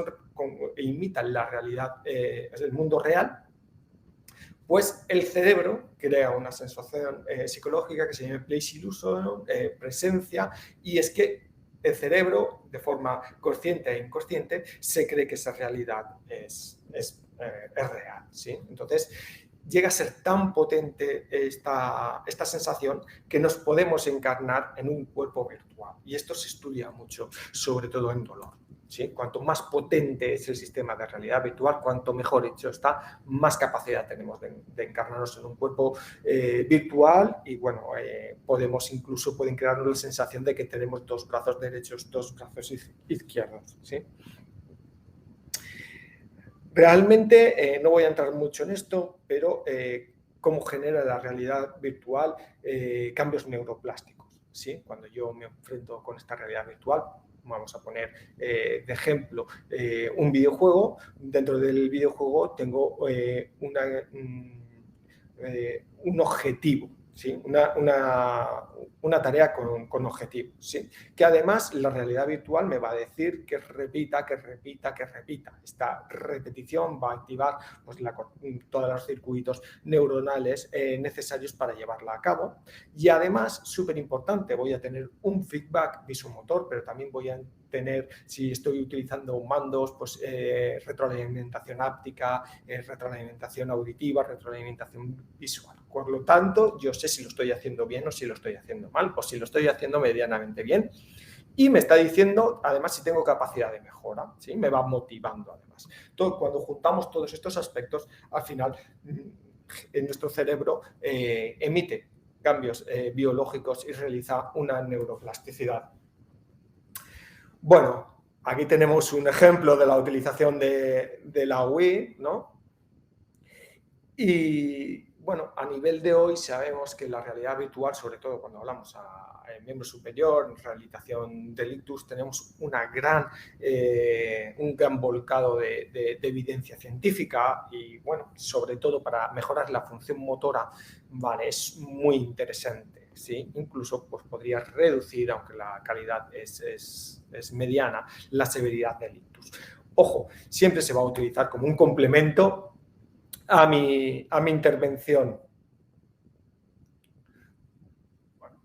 [SPEAKER 5] imitan la realidad, es el mundo real, pues el cerebro crea una sensación psicológica que se llama place illusion, presencia, y es que el cerebro, de forma consciente e inconsciente, se cree que esa realidad es real, ¿sí? Entonces, llega a ser tan potente esta sensación que nos podemos encarnar en un cuerpo virtual. Y esto se estudia mucho, sobre todo en dolor. ¿sí? Cuanto más potente es el sistema de realidad virtual, cuanto mejor hecho está, más capacidad tenemos de encarnarnos en un cuerpo virtual y, bueno, pueden crearnos la sensación de que tenemos 2 brazos derechos, 2 brazos izquierdos, ¿sí? Realmente no voy a entrar mucho en esto, pero cómo genera la realidad virtual cambios neuroplásticos, ¿sí? Cuando yo me enfrento con esta realidad virtual, vamos a poner de ejemplo un videojuego. Dentro del videojuego tengo un objetivo, ¿sí? Una tarea con objetivos, ¿sí? Que además la realidad virtual me va a decir que repita. Esta repetición va a activar pues, todos los circuitos neuronales necesarios para llevarla a cabo. Y además, súper importante, voy a tener un feedback visomotor, pero también voy a tener, si estoy utilizando mandos, pues retroalimentación áptica, retroalimentación auditiva, retroalimentación visual. Por lo tanto, yo sé si lo estoy haciendo bien o si lo estoy haciendo mal, o si lo estoy haciendo medianamente bien. Y me está diciendo, además, si tengo capacidad de mejora, ¿sí? Me va motivando, además. Cuando juntamos todos estos aspectos, al final, en nuestro cerebro emite cambios biológicos y realiza una neuroplasticidad. Bueno, aquí tenemos un ejemplo de la utilización de la Wii, ¿no? Y bueno, a nivel de hoy sabemos que la realidad virtual, sobre todo cuando hablamos a miembro superior, en realización del ictus, tenemos un gran volcado de evidencia científica y bueno, sobre todo para mejorar la función motora, vale, es muy interesante, ¿sí? Incluso pues, podría reducir, aunque la calidad es mediana, la severidad del ictus. Ojo, siempre se va a utilizar como un complemento a mi intervención. Bueno,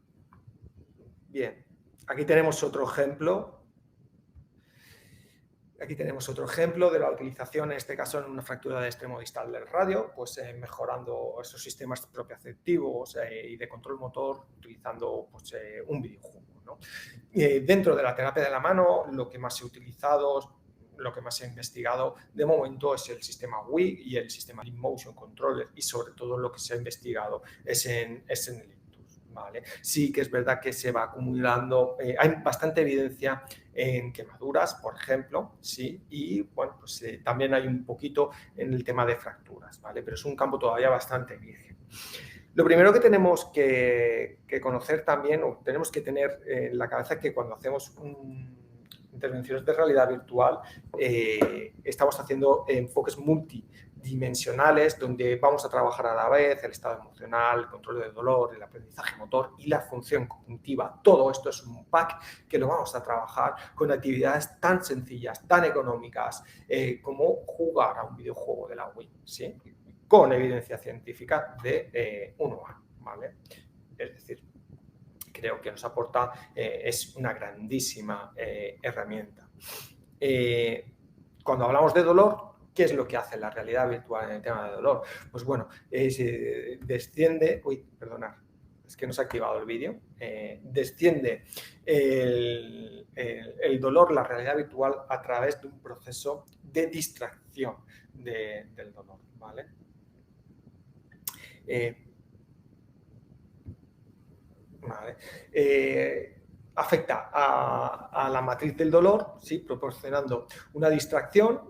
[SPEAKER 5] bien, aquí tenemos otro ejemplo. Aquí tenemos otro ejemplo de la utilización, en este caso en una fractura de extremo distal del radio, pues mejorando esos sistemas propioceptivos y de control motor utilizando pues, un videojuego, ¿no? Dentro de la terapia de la mano, lo que más he utilizado, lo que más se ha investigado de momento es el sistema Wii y el sistema Leap Motion Controller, y sobre todo lo que se ha investigado es en el ictus, ¿vale? Sí que es verdad que se va acumulando, hay bastante evidencia en quemaduras, por ejemplo, sí, y bueno, pues también hay un poquito en el tema de fracturas, ¿vale? Pero es un campo todavía bastante virgen. Lo primero que tenemos que conocer también, o tenemos que tener en la cabeza, que cuando hacemos intervenciones de realidad virtual, estamos haciendo enfoques multidimensionales donde vamos a trabajar a la vez el estado emocional, el control del dolor, el aprendizaje motor y la función cognitiva. Todo esto es un pack que lo vamos a trabajar con actividades tan sencillas, tan económicas como jugar a un videojuego de la Wii, ¿sí? Con evidencia científica de 1A, ¿vale? Es decir, creo que nos aporta, es una grandísima herramienta. Cuando hablamos de dolor, ¿qué es lo que hace la realidad virtual en el tema de dolor? Pues bueno, desciende... Uy, perdonad, es que no se ha activado el vídeo. Desciende el dolor, la realidad virtual, a través de un proceso de distracción del dolor, ¿vale? Afecta a la matriz del dolor, ¿sí? Proporcionando una distracción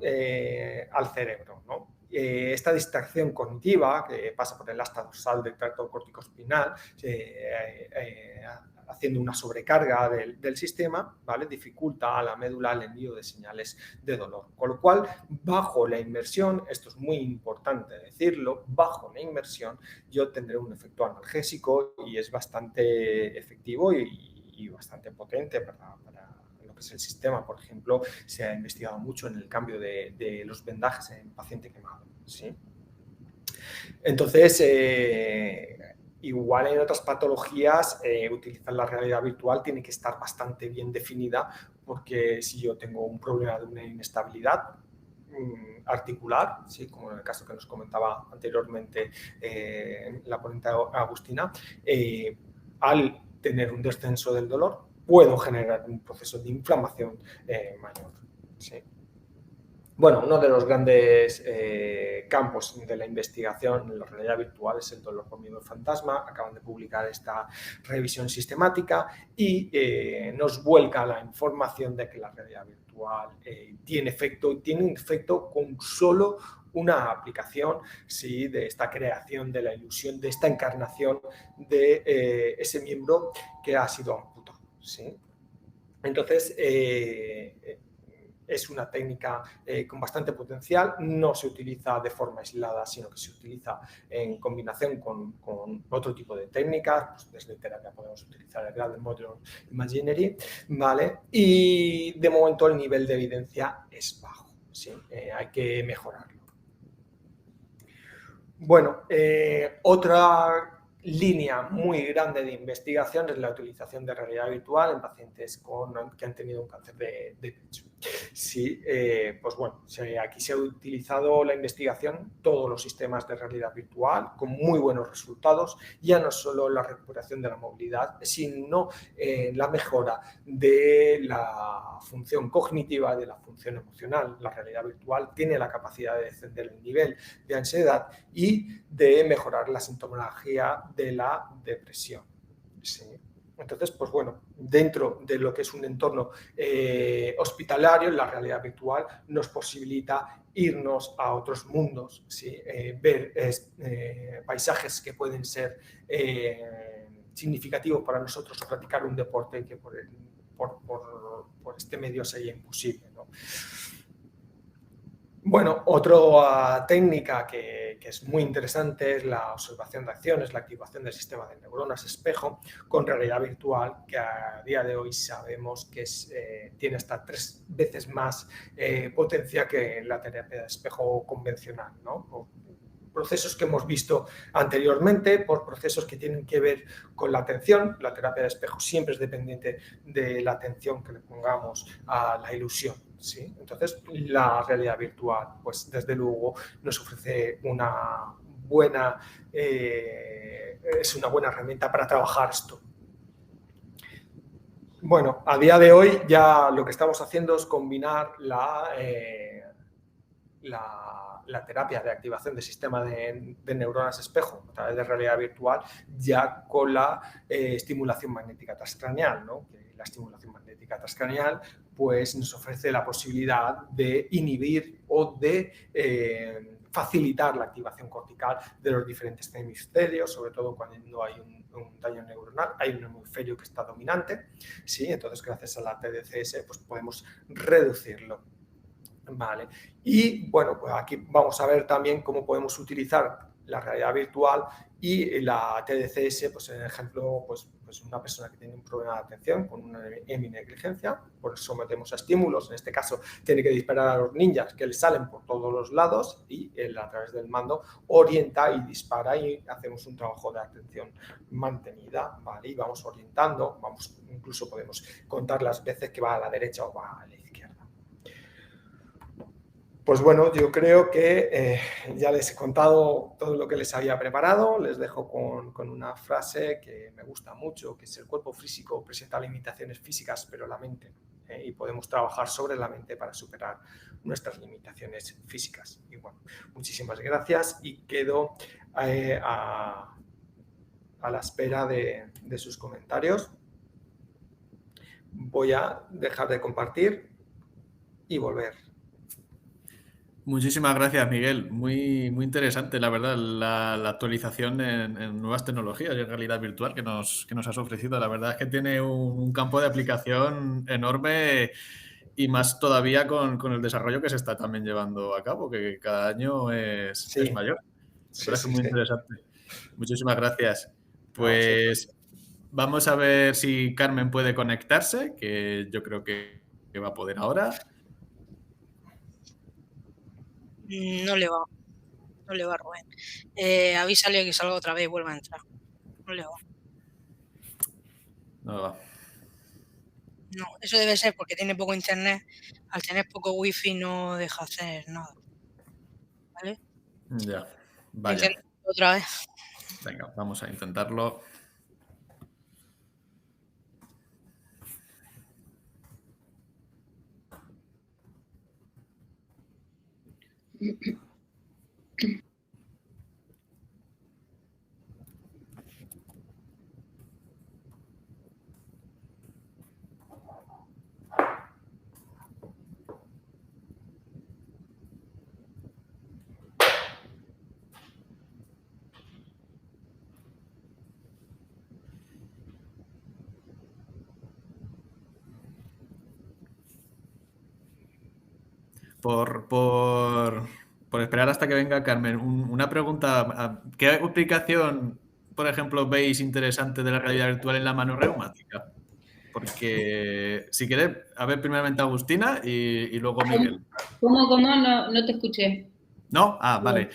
[SPEAKER 5] al cerebro, ¿no? Esta distracción cognitiva, que pasa por el asta dorsal del tracto corticoespinal, haciendo una sobrecarga del sistema, ¿vale? Dificulta a la médula el envío de señales de dolor. Con lo cual, bajo la inmersión, esto es muy importante decirlo, bajo la inmersión yo tendré un efecto analgésico y es bastante efectivo y bastante potente para lo que es el sistema. Por ejemplo, se ha investigado mucho en el cambio de los vendajes en paciente quemado, ¿sí? Entonces, igual en otras patologías, utilizar la realidad virtual tiene que estar bastante bien definida, porque si yo tengo un problema de una inestabilidad articular, ¿sí? Como en el caso que nos comentaba anteriormente la ponente Agustina, al tener un descenso del dolor, puedo generar un proceso de inflamación mayor. Sí. Bueno, uno de los grandes campos de la investigación en la realidad virtual es el dolor por miedo fantasma. Acaban de publicar esta revisión sistemática y nos vuelca la información de que la realidad virtual tiene un efecto con solo una aplicación, sí, de esta creación de la ilusión, de esta encarnación de ese miembro que ha sido amputado, ¿sí? Entonces, es una técnica con bastante potencial, no se utiliza de forma aislada, sino que se utiliza en combinación con otro tipo de técnicas, pues desde terapia podemos utilizar el Graded Model Imaginary, ¿vale? Y de momento el nivel de evidencia es bajo, ¿sí? Hay que mejorarlo. Bueno, otra línea muy grande de investigación es la utilización de realidad virtual en pacientes que han tenido un cáncer de pecho. Sí, pues bueno, aquí se ha utilizado la investigación, todos los sistemas de realidad virtual con muy buenos resultados, ya no solo la recuperación de la movilidad, sino la mejora de la función cognitiva, de la función emocional. La realidad virtual tiene la capacidad de descender el nivel de ansiedad y de mejorar la sintomología de la depresión. Sí. Entonces, pues bueno, dentro de lo que es un entorno hospitalario, la realidad virtual nos posibilita irnos a otros mundos, ¿sí? Ver paisajes que pueden ser significativos para nosotros o practicar un deporte que por este medio sería imposible, ¿no? Bueno, otra técnica que es muy interesante es la observación de acciones, la activación del sistema de neuronas espejo con realidad virtual, que a día de hoy sabemos que tiene hasta 3 veces más potencia que la terapia de espejo convencional, ¿no? Por procesos que hemos visto anteriormente, por procesos que tienen que ver con la atención. La terapia de espejo siempre es dependiente de la atención que le pongamos a la ilusión, ¿sí? Entonces, la realidad virtual, pues desde luego, nos ofrece es una buena herramienta para trabajar esto. Bueno, a día de hoy ya lo que estamos haciendo es combinar la terapia de activación del sistema de neuronas espejo a través de realidad virtual ya con la estimulación magnética transcranial, ¿no? Que la estimulación magnética transcranial pues, nos ofrece la posibilidad de inhibir o de facilitar la activación cortical de los diferentes hemisferios, sobre todo cuando hay un daño neuronal, hay un hemisferio que está dominante, ¿sí? Entonces gracias a la TDCS pues, podemos reducirlo. Vale. Y bueno, pues aquí vamos a ver también cómo podemos utilizar la realidad virtual y la TDCS, pues en el ejemplo, pues una persona que tiene un problema de atención con una heminegligencia, pues sometemos a estímulos, en este caso tiene que disparar a los ninjas que le salen por todos los lados y él a través del mando orienta y dispara y hacemos un trabajo de atención mantenida, ¿vale? Y vamos orientando, incluso podemos contar las veces que va a la derecha o va a la izquierda. Pues bueno, yo creo que ya les he contado todo lo que les había preparado. Les dejo con una frase que me gusta mucho, que es: el cuerpo físico presenta limitaciones físicas, pero la mente, y podemos trabajar sobre la mente para superar nuestras limitaciones físicas. Y bueno, muchísimas gracias y quedo a la espera de sus comentarios. Voy a dejar de compartir y volver.
[SPEAKER 1] Muchísimas gracias, Miguel. Muy, muy interesante, la verdad, la actualización en nuevas tecnologías y en realidad virtual que nos has ofrecido. La verdad es que tiene un campo de aplicación enorme y más todavía con el desarrollo que se está también llevando a cabo, que cada año es mayor. La verdad es que es muy interesante. Muchísimas gracias. Pues vamos a ver si Carmen puede conectarse, que yo creo que va a poder ahora.
[SPEAKER 4] No le va, Rubén. Avísale que salga otra vez y vuelva a entrar. No le va.
[SPEAKER 1] No va.
[SPEAKER 4] No, eso debe ser porque tiene poco internet. Al tener poco wifi no deja hacer nada. ¿Vale?
[SPEAKER 1] Ya, vaya.
[SPEAKER 4] Intenta otra vez.
[SPEAKER 1] Venga, vamos a intentarlo. Por esperar hasta que venga Carmen, una pregunta. ¿Qué aplicación, por ejemplo, veis interesante de la realidad virtual en la mano reumática? Porque, si queréis, a ver primeramente Agustina y luego Miguel.
[SPEAKER 3] ¿Cómo? No te escuché.
[SPEAKER 1] ¿No? Ah, vale.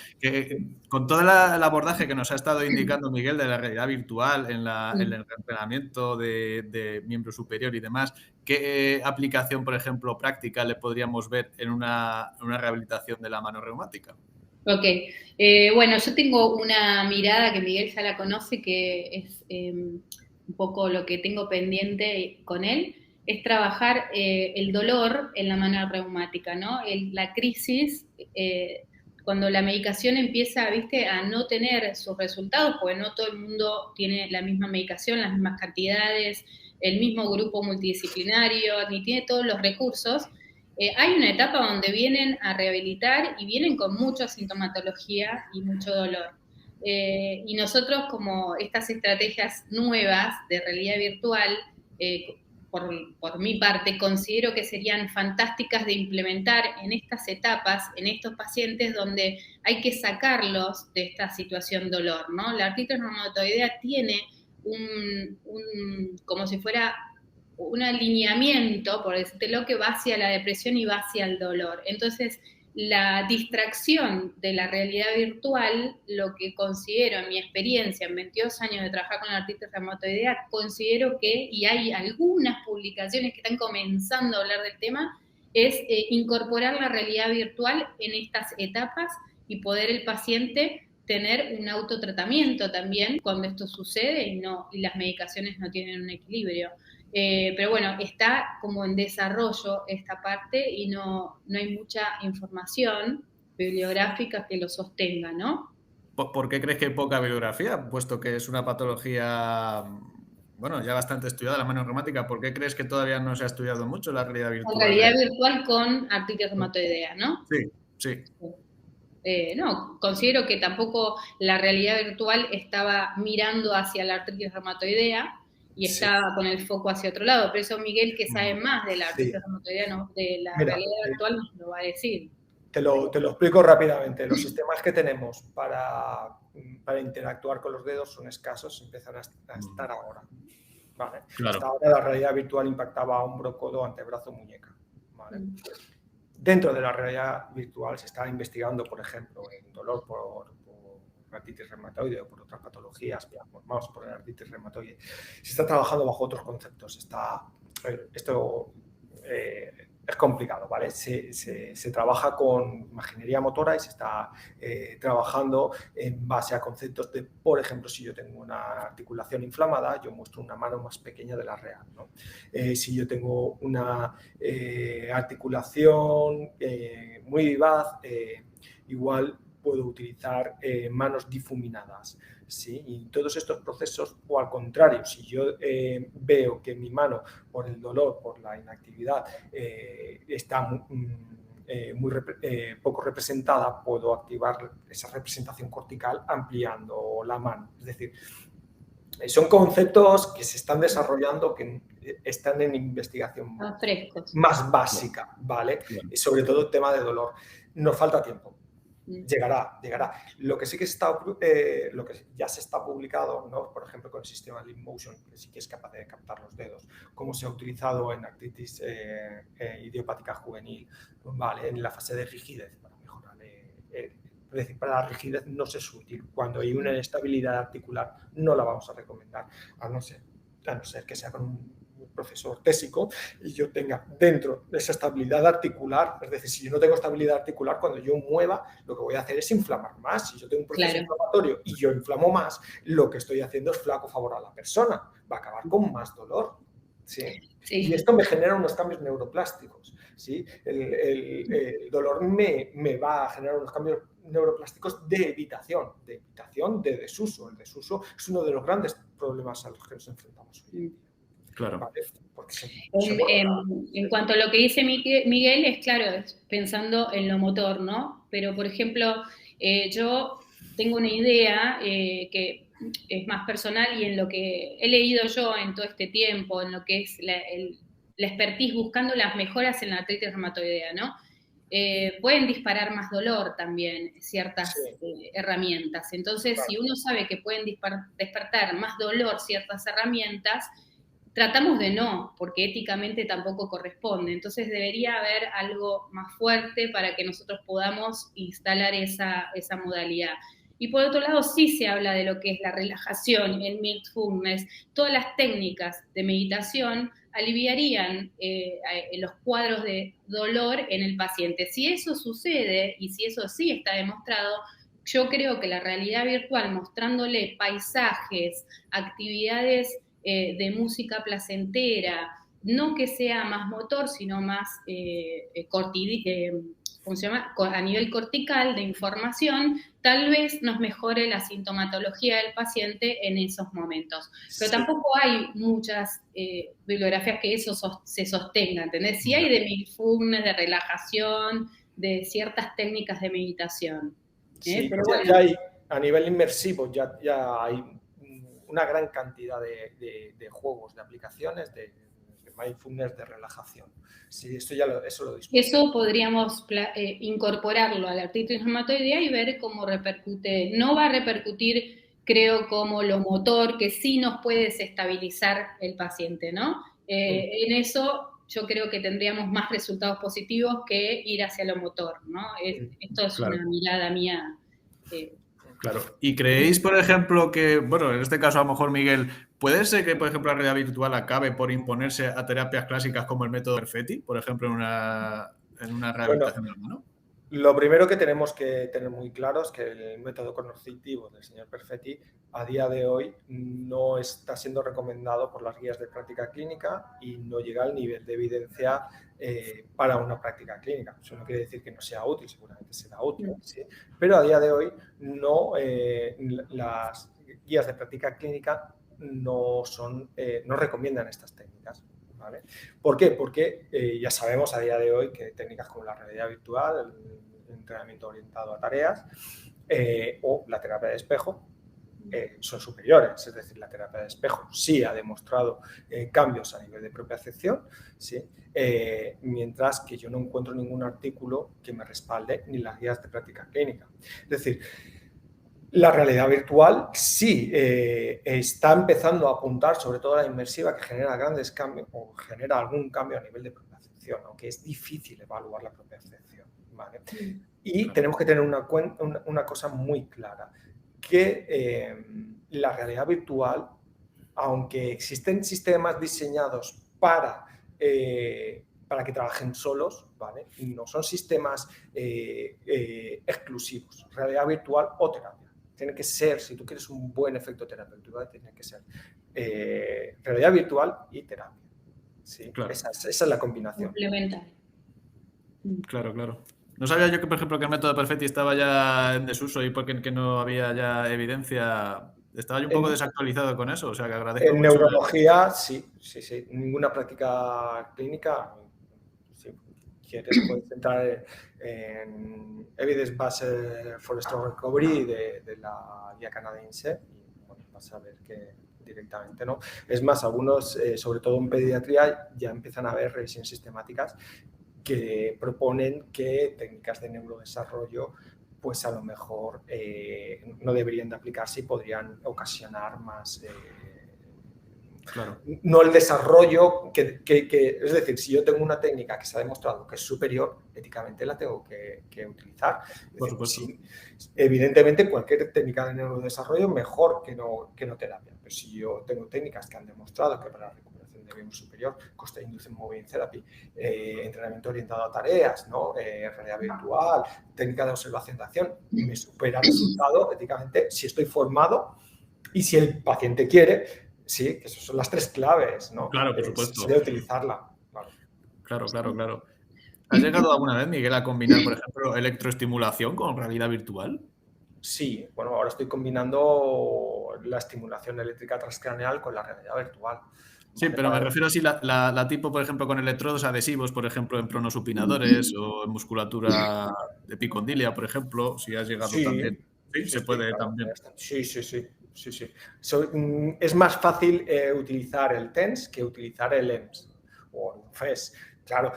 [SPEAKER 1] Con todo el abordaje que nos ha estado indicando Miguel de la realidad virtual en el entrenamiento de miembro superior y demás, ¿qué aplicación, por ejemplo, práctica le podríamos ver en una rehabilitación de la mano reumática?
[SPEAKER 3] Ok. Bueno, yo tengo una mirada que Miguel ya la conoce, que es un poco lo que tengo pendiente con él, es trabajar el dolor en la mano reumática, ¿no? La crisis, cuando la medicación empieza, ¿viste?, a no tener sus resultados, porque no todo el mundo tiene la misma medicación, las mismas cantidades, el mismo grupo multidisciplinario, ni tiene todos los recursos. Hay una etapa donde vienen a rehabilitar y vienen con mucha sintomatología y mucho dolor. Y nosotros, como estas estrategias nuevas de realidad virtual, por mi parte, considero que serían fantásticas de implementar en estas etapas, en estos pacientes donde hay que sacarlos de esta situación dolor, ¿no? La artritis reumatoidea tiene como si fuera un alineamiento, por decírtelo, que va hacia la depresión y va hacia el dolor. Entonces, la distracción de la realidad virtual, lo que considero en mi experiencia, en 22 años de trabajar con la artritis reumatoidea, considero que, y hay algunas publicaciones que están comenzando a hablar del tema, es incorporar la realidad virtual en estas etapas y poder el paciente tener un autotratamiento también cuando esto sucede y las medicaciones no tienen un equilibrio. Pero bueno, está como en desarrollo esta parte y no hay mucha información bibliográfica que lo sostenga, ¿no?
[SPEAKER 1] ¿Por qué crees que hay poca bibliografía? Puesto que es una patología, bueno, ya bastante estudiada, la mano reumática. ¿Por qué crees que todavía no se ha estudiado mucho la realidad virtual?
[SPEAKER 3] La realidad virtual con artritis reumatoidea, ¿no?
[SPEAKER 1] Sí.
[SPEAKER 3] No, considero que tampoco la realidad virtual estaba mirando hacia la artritis reumatoidea y estaba con el foco hacia otro lado. Por eso Miguel, que sabe más de la artritis reumatoidea, de la realidad virtual, nos lo va a decir.
[SPEAKER 5] Te lo explico rápidamente. Los sistemas que tenemos para interactuar con los dedos son escasos, empiezan a estar ahora. ¿Vale?
[SPEAKER 1] Claro.
[SPEAKER 5] Hasta ahora la realidad virtual impactaba hombro, codo, antebrazo, muñeca. ¿Vale? Dentro de la realidad virtual se está investigando, por ejemplo, en dolor por artritis reumatoide o por otras patologías, vamos a poner artritis reumatoide. Se está trabajando bajo otros conceptos. Esto es complicado, ¿vale? Se trabaja con imaginería motora y se está trabajando en base a conceptos de, por ejemplo, si yo tengo una articulación inflamada, yo muestro una mano más pequeña de la real, ¿no? Si yo tengo una articulación muy vivaz, igual puedo utilizar manos difuminadas, ¿sí? Y todos estos procesos, o al contrario, si yo veo que mi mano, por el dolor, por la inactividad, está muy poco representada, puedo activar esa representación cortical ampliando la mano. Es decir, son conceptos que se están desarrollando, que están en investigación más básica, ¿vale? Y sobre todo el tema de dolor. Nos falta tiempo. Llegará. Lo que sí que lo que ya se está publicado, ¿no? Por ejemplo, con el sistema Leap Motion, que sí que es capaz de captar los dedos, cómo se ha utilizado en artritis idiopática juvenil, ¿vale? En la fase de rigidez para mejorar. Es decir, para la rigidez no es útil. Cuando hay una inestabilidad articular, no la vamos a recomendar, a no ser que sea con un proceso ortésico y yo tenga dentro de esa estabilidad articular. Es decir, si yo no tengo estabilidad articular, cuando yo mueva, lo que voy a hacer es inflamar más. Si yo tengo un proceso inflamatorio y yo inflamo más, lo que estoy haciendo es flaco favor a la persona. Va a acabar con más dolor. ¿sí?
[SPEAKER 3] Sí.
[SPEAKER 5] Y esto me genera unos cambios neuroplásticos, ¿sí? El dolor me va a generar unos cambios neuroplásticos de evitación, de desuso. El desuso es uno de los grandes problemas a los que nos enfrentamos hoy en día.
[SPEAKER 1] Claro.
[SPEAKER 5] ¿Vale? Porque
[SPEAKER 3] En cuanto a lo que dice Miguel, es claro, es pensando en lo motor, ¿no? Pero, por ejemplo, yo tengo una idea que es más personal y en lo que he leído yo en todo este tiempo, en lo que es la expertise buscando las mejoras en la artritis reumatoidea, ¿no? Pueden disparar más dolor también ciertas herramientas. Entonces, si uno sabe que pueden despertar más dolor ciertas herramientas, tratamos de no, porque éticamente tampoco corresponde. Entonces debería haber algo más fuerte para que nosotros podamos instalar esa modalidad. Y por otro lado, sí se habla de lo que es la relajación, el mindfulness, todas las técnicas de meditación aliviarían los cuadros de dolor en el paciente. Si eso sucede, y si eso sí está demostrado, yo creo que la realidad virtual, mostrándole paisajes, actividades de música placentera, no que sea más motor, sino más ¿cómo se llama? A nivel cortical de información, tal vez nos mejore la sintomatología del paciente en esos momentos. Pero tampoco hay muchas bibliografías que eso se sostenga, ¿entendés? Sí hay de mindfulness, de relajación, de ciertas técnicas de meditación.
[SPEAKER 5] Sí,
[SPEAKER 3] pero bueno.
[SPEAKER 5] ya hay, a nivel inmersivo, ya hay una gran cantidad de juegos, de aplicaciones, de mindfulness, de relajación. Sí, eso lo discuto.
[SPEAKER 3] Eso podríamos incorporarlo a la artritis reumatoidea y ver cómo repercute. No va a repercutir, creo, como lo motor, que sí nos puede desestabilizar el paciente, ¿no? En eso yo creo que tendríamos más resultados positivos que ir hacia lo motor, ¿no? Esto es una mirada mía.
[SPEAKER 1] Claro. ¿Y creéis, por ejemplo, que, bueno, en este caso a lo mejor, Miguel, puede ser que, por ejemplo, la realidad virtual acabe por imponerse a terapias clásicas como el método Perfetti, por ejemplo, en una rehabilitación del mano?
[SPEAKER 5] Lo primero que tenemos que tener muy claro es que el método cognoscitivo del señor Perfetti a día de hoy no está siendo recomendado por las guías de práctica clínica y no llega al nivel de evidencia para una práctica clínica. Eso no quiere decir que no sea útil, seguramente será útil, ¿sí? Pero a día de hoy no, las guías de práctica clínica no recomiendan estas técnicas. ¿Vale? ¿Por qué? Porque ya sabemos a día de hoy que técnicas como la realidad virtual, el entrenamiento orientado a tareas o la terapia de espejo son superiores. Es decir, la terapia de espejo sí ha demostrado cambios a nivel de propiocepción, ¿sí? Mientras que yo no encuentro ningún artículo que me respalde ni las guías de práctica clínica. Es decir, la realidad virtual sí está empezando a apuntar, sobre todo a la inmersiva, que genera grandes cambios o genera algún cambio a nivel de propiocepción, aunque es difícil evaluar la propiocepción, ¿vale? Y tenemos que tener una cosa muy clara, que la realidad virtual, aunque existen sistemas diseñados para que trabajen solos, ¿vale? No son sistemas exclusivos, realidad virtual o terapia. Tiene que ser, si tú quieres un buen efecto terapéutico, tiene que ser realidad virtual y terapia. ¿Sí? Claro. Esa es la combinación.
[SPEAKER 3] Complementaria.
[SPEAKER 1] Claro, claro. No sabía yo que, por ejemplo, que el método Perfetti estaba ya en desuso y porque que no había ya evidencia. Estaba yo un poco desactualizado con eso, o sea que agradezco
[SPEAKER 5] mucho. En neurología, sí. Ninguna práctica clínica. Si quieres, puedes entrar en Evidence Based for Strong Recovery de la guía canadiense y bueno, vas a ver que directamente no. Es más, algunos, sobre todo en pediatría, ya empiezan a haber revisiones sistemáticas que proponen que técnicas de neurodesarrollo pues a lo mejor no deberían de aplicarse y podrían ocasionar más...
[SPEAKER 1] Claro.
[SPEAKER 5] No el desarrollo, es decir, si yo tengo una técnica que se ha demostrado que es superior, éticamente la tengo que utilizar.
[SPEAKER 1] Por supuesto.
[SPEAKER 5] Evidentemente, cualquier técnica de neurodesarrollo mejor que no terapia. Pero si yo tengo técnicas que han demostrado que para la recuperación de miembro superior, Cost-Induced Movement Therapy, entrenamiento orientado a tareas, ¿no? Realidad virtual, técnica de observación de acción, me supera el resultado éticamente si estoy formado y si el paciente quiere. Sí, que esas son las 3 claves, ¿no?
[SPEAKER 1] Claro, por supuesto.
[SPEAKER 5] Se debe utilizarla.
[SPEAKER 1] Claro. ¿Has llegado alguna vez, Miguel, a combinar, por ejemplo, electroestimulación con realidad virtual?
[SPEAKER 5] Sí, bueno, ahora estoy combinando la estimulación eléctrica transcraneal con la realidad virtual.
[SPEAKER 1] Sí, pero me refiero así la tipo, por ejemplo, con electrodos adhesivos, por ejemplo, en pronosupinadores o en musculatura epicondilia, por ejemplo, si has llegado también. Sí, se puede
[SPEAKER 5] claro,
[SPEAKER 1] también.
[SPEAKER 5] Sí. Es más fácil utilizar el TENS que utilizar el EMS o el FES. Claro,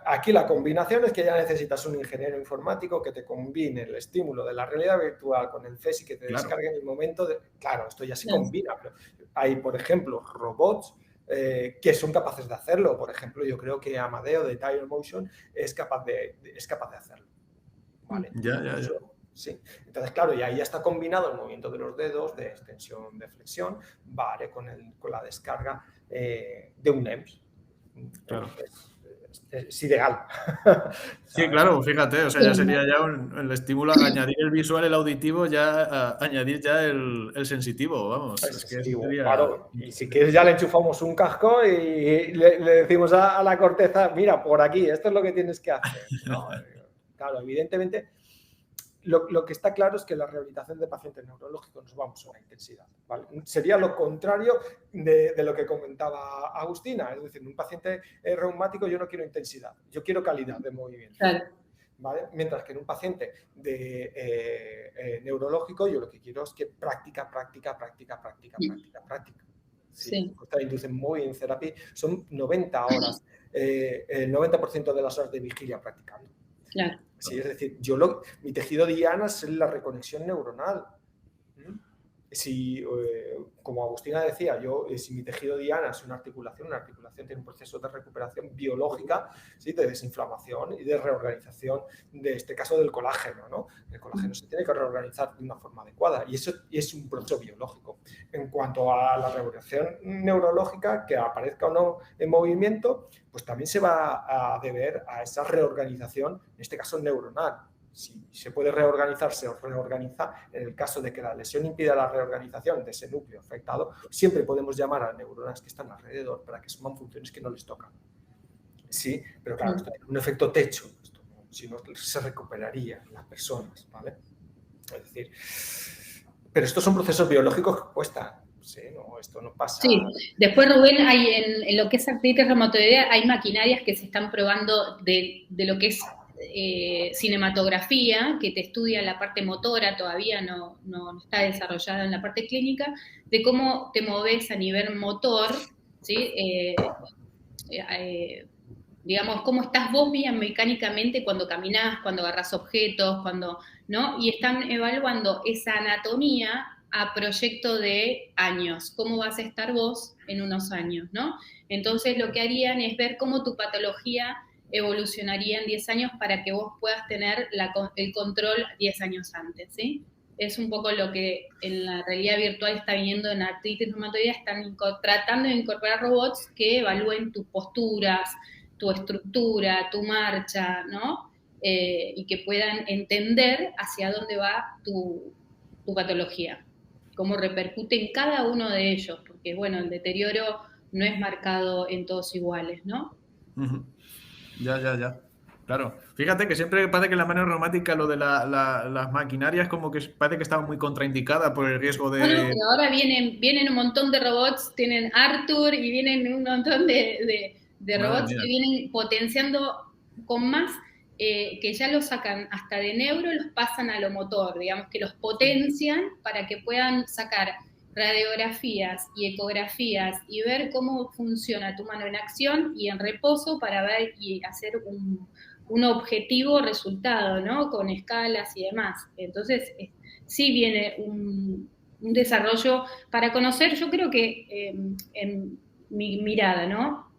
[SPEAKER 5] aquí la combinación es que ya necesitas un ingeniero informático que te combine el estímulo de la realidad virtual con el FES y que te descargue en el momento de... Claro, esto ya se combina. Pero hay, por ejemplo, robots que son capaces de hacerlo. Por ejemplo, yo creo que Amadeo de Tire Motion es capaz de hacerlo. ¿Vale?
[SPEAKER 1] Ya.
[SPEAKER 5] Sí. Entonces, claro, y ahí ya está combinado el movimiento de los dedos, de extensión, de flexión, vale, con la descarga de un EMS.
[SPEAKER 1] Claro.
[SPEAKER 5] Es ideal.
[SPEAKER 1] Sí, claro, fíjate, o sea, ya sería ya el estímulo, añadir el visual, el auditivo, ya añadir ya el sensitivo, vamos.
[SPEAKER 5] Claro, y si quieres ya le enchufamos un casco y le decimos a la corteza, mira, por aquí, esto es lo que tienes que hacer. No, claro, evidentemente... Lo que está claro es que la rehabilitación de pacientes neurológicos nos vamos a una intensidad, ¿vale? Sería lo contrario de lo que comentaba Agustina, es decir, en un paciente reumático yo no quiero intensidad, yo quiero calidad de movimiento.
[SPEAKER 3] Claro.
[SPEAKER 5] ¿Vale? Mientras que en un paciente neurológico yo lo que quiero es que práctica. Sí. Esta Induced Moving Therapy son 90 horas, el 90% de las horas de vigilia practicando.
[SPEAKER 3] Claro.
[SPEAKER 5] Sí, es decir, mi tejido diana es la reconexión neuronal. Si, como Agustina decía, si mi tejido diana es una articulación tiene un proceso de recuperación biológica, ¿sí? De desinflamación y de reorganización, de este caso del colágeno, ¿no? El colágeno se tiene que reorganizar de una forma adecuada y eso es un proceso biológico. En cuanto a la regulación neurológica, que aparezca o no en movimiento, pues también se va a deber a esa reorganización, en este caso neuronal. Si se puede reorganizar, se reorganiza. En el caso de que la lesión impida la reorganización de ese núcleo afectado, siempre podemos llamar a neuronas que están alrededor para que suman funciones que no les tocan. Sí, pero claro, esto tiene un efecto techo. Si no, se recuperarían las personas, ¿vale? Es decir, pero estos son procesos biológicos que cuestan. Sí, no, esto no pasa.
[SPEAKER 3] Sí, después Rubén, hay en lo que es artritis reumatoidea, hay maquinarias que se están probando de lo que es cinematografía, que te estudia la parte motora, todavía no está desarrollada en la parte clínica, de cómo te moves a nivel motor, ¿sí? Digamos, cómo estás vos bien mecánicamente cuando caminás, cuando agarrás objetos, ¿no? Y están evaluando esa anatomía a proyecto de años, cómo vas a estar vos en unos años, ¿no? Entonces lo que harían es ver cómo tu patología evolucionaría en 10 años para que vos puedas tener el control 10 años antes, ¿sí? Es un poco lo que en la realidad virtual está viendo en artritis reumatoidea, están tratando de incorporar robots que evalúen tus posturas, tu estructura, tu marcha, ¿no? Y que puedan entender hacia dónde va tu patología, cómo repercute en cada uno de ellos, porque, bueno, el deterioro no es marcado en todos iguales, ¿no?
[SPEAKER 1] Ya. Claro. Fíjate que siempre parece que la mano reumática, lo de las maquinarias, como que parece que está muy contraindicada por el riesgo de...
[SPEAKER 3] Bueno, pero ahora vienen un montón de robots, tienen Arthur y vienen un montón de robots que vienen potenciando con más, que ya los sacan hasta de neuro, los pasan a lo motor, digamos que los potencian para que puedan sacar radiografías y ecografías y ver cómo funciona tu mano en acción y en reposo para ver y hacer un objetivo resultado, ¿no? Con escalas y demás. Entonces, sí viene un desarrollo para conocer, yo creo que en mi mirada, ¿no?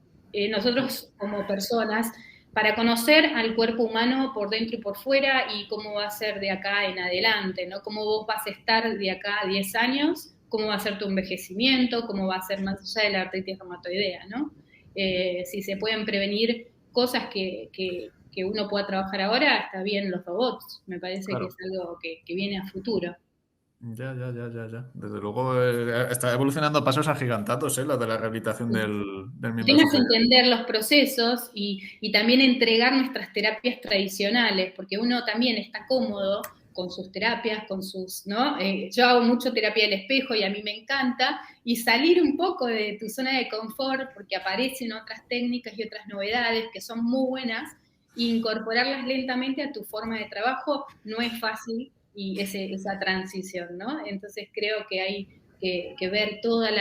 [SPEAKER 3] Nosotros como personas, para conocer al cuerpo humano por dentro y por fuera y cómo va a ser de acá en adelante, ¿no? Cómo vos vas a estar de acá a 10 años, cómo va a ser tu envejecimiento, cómo va a ser más allá de la artritis reumatoidea, ¿no? Si se pueden prevenir cosas que uno pueda trabajar ahora, está bien los robots. Me parece que es algo que viene a futuro.
[SPEAKER 1] Ya. Desde luego está evolucionando a pasos agigantados, lo de la rehabilitación del
[SPEAKER 3] El
[SPEAKER 1] miembro
[SPEAKER 3] tema es
[SPEAKER 1] superior.
[SPEAKER 3] entender los procesos y también entregar nuestras terapias tradicionales, porque uno también está cómodo con sus terapias, con sus, ¿no? Yo hago mucho terapia del espejo y a mí me encanta, y salir un poco de tu zona de confort, porque aparecen otras técnicas y otras novedades que son muy buenas, e incorporarlas lentamente a tu forma de trabajo no es fácil, y esa transición, ¿no? Entonces creo que hay que ver todas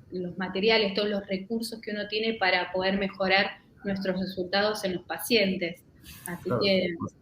[SPEAKER 3] los materiales, todos los recursos que uno tiene para poder mejorar nuestros resultados en los pacientes. Así
[SPEAKER 1] Claro,
[SPEAKER 3] que
[SPEAKER 1] pues,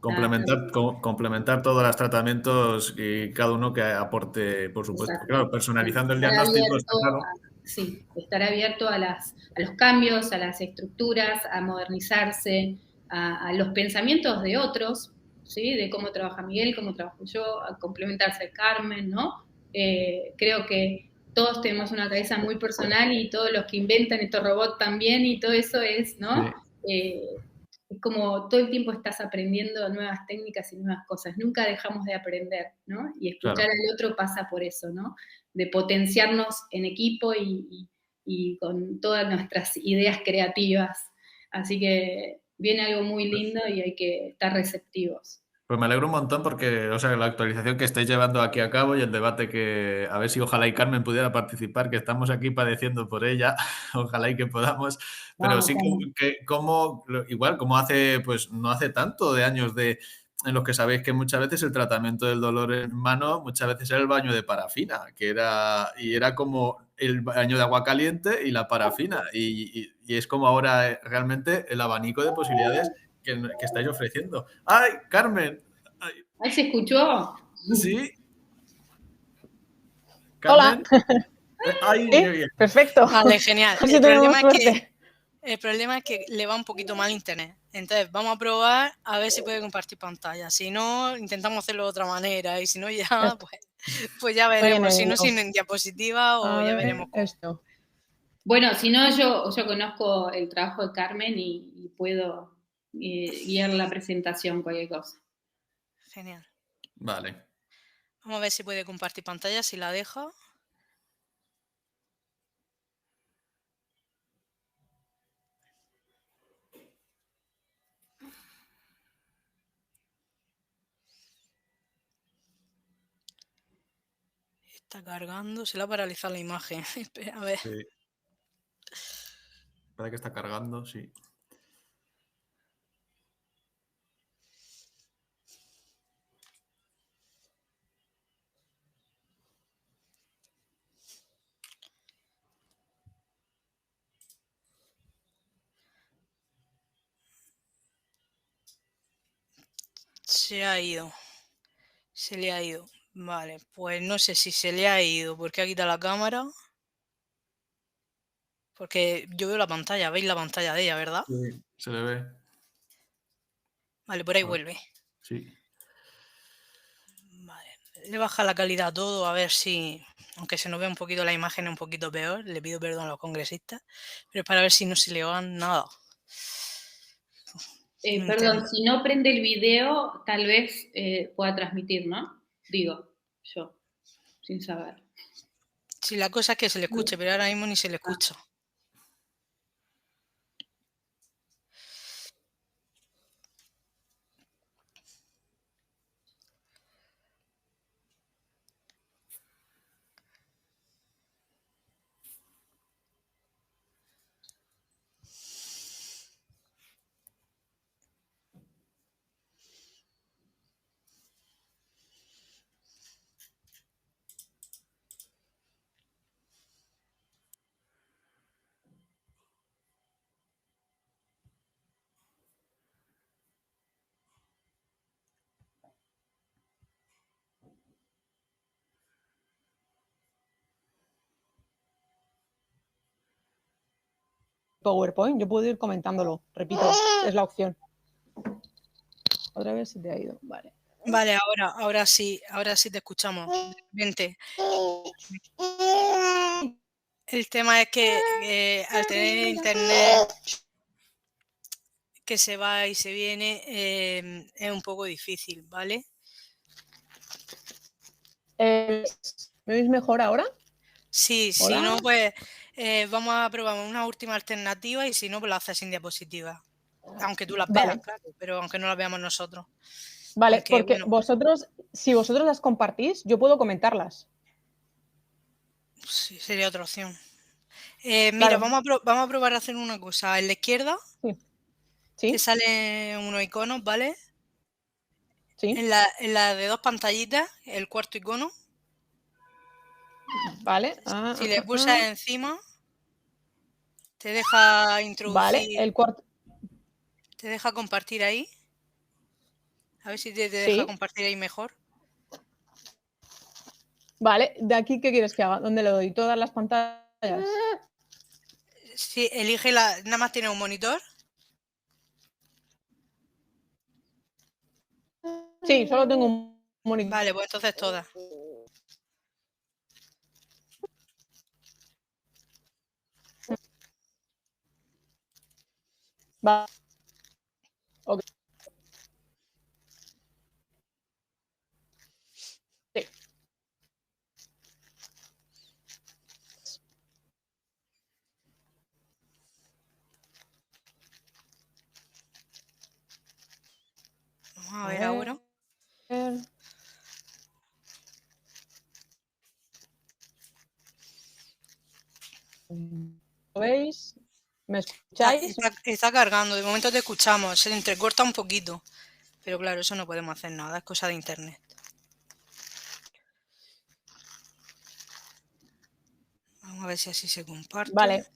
[SPEAKER 3] nada,
[SPEAKER 1] complementar todos los tratamientos y cada uno que aporte, por supuesto.
[SPEAKER 3] exacto.
[SPEAKER 1] Claro, personalizando el
[SPEAKER 3] Estar
[SPEAKER 1] diagnóstico, está
[SPEAKER 3] abierto
[SPEAKER 1] claro.
[SPEAKER 3] sí, estar abierto a los cambios, a las estructuras, a modernizarse, a los pensamientos de otros, ¿sí? De cómo trabaja Miguel, cómo trabajo yo, a complementarse a Carmen, ¿no? Creo que todos tenemos una cabeza muy personal y todos los que inventan estos robots también, y todo eso es, ¿no?
[SPEAKER 1] Sí,
[SPEAKER 3] Es como todo el tiempo estás aprendiendo nuevas técnicas y nuevas cosas, nunca dejamos de aprender, ¿no? Y escuchar
[SPEAKER 1] claro.
[SPEAKER 3] al otro pasa por eso, ¿no? De potenciarnos en equipo y con todas nuestras ideas creativas. Así que viene algo muy lindo y hay que estar receptivos.
[SPEAKER 1] Pues me alegro un montón porque, o sea, la actualización que estáis llevando aquí a cabo y el debate que, a ver si ojalá y Carmen pudiera participar, que estamos aquí padeciendo por ella, ojalá y que podamos, pero
[SPEAKER 3] Vamos,
[SPEAKER 1] sí
[SPEAKER 3] vamos.
[SPEAKER 1] que como, igual, como hace, pues no hace tanto de años en los que sabéis que muchas veces el tratamiento del dolor en mano, muchas veces era el baño de parafina, y era como el baño de agua caliente y la parafina, y es como ahora realmente el abanico de posibilidades que estáis ofreciendo. ¡Ay, Carmen! Ay,
[SPEAKER 3] ¿Ahí se escuchó?
[SPEAKER 1] ¿sí?
[SPEAKER 2] Hola.
[SPEAKER 1] ¿Carmen? ¡Ay, qué
[SPEAKER 2] ¿Sí?
[SPEAKER 1] bien!
[SPEAKER 2] Perfecto.
[SPEAKER 4] Vale, genial.
[SPEAKER 2] A ver si tenemos suerte.
[SPEAKER 4] El problema es que le va un poquito mal internet. Entonces, vamos a probar a ver si puede compartir pantalla. Si no, intentamos hacerlo de otra manera. Y si no, ya,
[SPEAKER 2] Esto.
[SPEAKER 4] pues ya
[SPEAKER 2] Estoy en
[SPEAKER 4] veremos. Si no,
[SPEAKER 2] ello.
[SPEAKER 4] sin diapositiva o
[SPEAKER 2] A
[SPEAKER 4] ya
[SPEAKER 2] ver,
[SPEAKER 4] veremos cómo.
[SPEAKER 2] esto.
[SPEAKER 3] Bueno, si no, yo conozco el trabajo de Carmen y puedo guiar la presentación, cualquier cosa.
[SPEAKER 4] Genial.
[SPEAKER 1] Vale.
[SPEAKER 4] Vamos a ver si puede compartir pantalla, si la deja. Está cargando, se le ha paralizado la imagen. Espera, a ver.
[SPEAKER 1] Sí. Parece que está cargando, sí.
[SPEAKER 4] Se ha ido. Se le ha ido. Vale, pues no sé si se le ha ido porque ha quitado la cámara. Porque yo veo la pantalla, veis la pantalla de ella, ¿verdad?
[SPEAKER 1] Sí, se le ve.
[SPEAKER 4] Vale, por ahí
[SPEAKER 1] A ver,
[SPEAKER 4] vuelve.
[SPEAKER 1] sí.
[SPEAKER 4] Vale, le baja la calidad a todo, a ver si, aunque se nos vea un poquito la imagen un poquito peor, le pido perdón a los congresistas, pero es para ver si no se le va nada.
[SPEAKER 3] Perdón, si no prende el video, tal vez pueda transmitir, ¿no? Digo, yo, sin saber.
[SPEAKER 4] Si la cosa es que se le escuche, pero ahora mismo ni se le escucha.
[SPEAKER 2] PowerPoint, yo puedo ir comentándolo. Repito, es la opción. Otra vez se te ha ido. Vale.
[SPEAKER 4] Vale, ahora sí te escuchamos. Vente. El tema es que al tener internet que se va y se viene, es un poco difícil, ¿vale?
[SPEAKER 2] ¿Me oís mejor ahora?
[SPEAKER 4] Sí, si
[SPEAKER 2] Hola.
[SPEAKER 4] no, pues vamos a probar una última alternativa y si no, pues lo haces sin diapositiva. Aunque tú las veas,
[SPEAKER 2] Vale.
[SPEAKER 4] claro, pero aunque no las veamos nosotros.
[SPEAKER 2] Vale,
[SPEAKER 4] Aunque,
[SPEAKER 2] porque
[SPEAKER 4] bueno,
[SPEAKER 2] si vosotros las compartís, yo puedo comentarlas.
[SPEAKER 4] sí, sería otra opción. Mira,
[SPEAKER 2] Claro.
[SPEAKER 4] vamos a probar a hacer una cosa. En la izquierda
[SPEAKER 2] Sí.
[SPEAKER 4] te
[SPEAKER 2] Sí.
[SPEAKER 4] salen unos iconos, ¿vale?
[SPEAKER 2] Sí.
[SPEAKER 4] En la de 2 pantallitas, el cuarto icono,
[SPEAKER 2] Vale.
[SPEAKER 4] si le pulsas encima, te deja
[SPEAKER 2] Vale,
[SPEAKER 4] introducir,
[SPEAKER 2] el cuarto.
[SPEAKER 4] te deja compartir ahí. A ver si te deja
[SPEAKER 2] Sí.
[SPEAKER 4] compartir ahí mejor.
[SPEAKER 2] Vale, de aquí, ¿qué quieres que haga? ¿Dónde le doy? ¿Todas las pantallas?
[SPEAKER 4] Sí, elige la. Nada más tiene un monitor.
[SPEAKER 2] Sí, solo tengo un monitor.
[SPEAKER 4] Vale, pues entonces todas.
[SPEAKER 2] Vale. Ok. Sí.
[SPEAKER 4] Vamos a ver ahora.
[SPEAKER 2] ¿Lo veis? ¿Me
[SPEAKER 4] Está,
[SPEAKER 2] escucháis?
[SPEAKER 4] está cargando, de momento te escuchamos, se entrecorta un poquito. Pero claro, eso no podemos hacer nada, es cosa de internet. Vamos a ver si así se comparte.
[SPEAKER 2] Vale.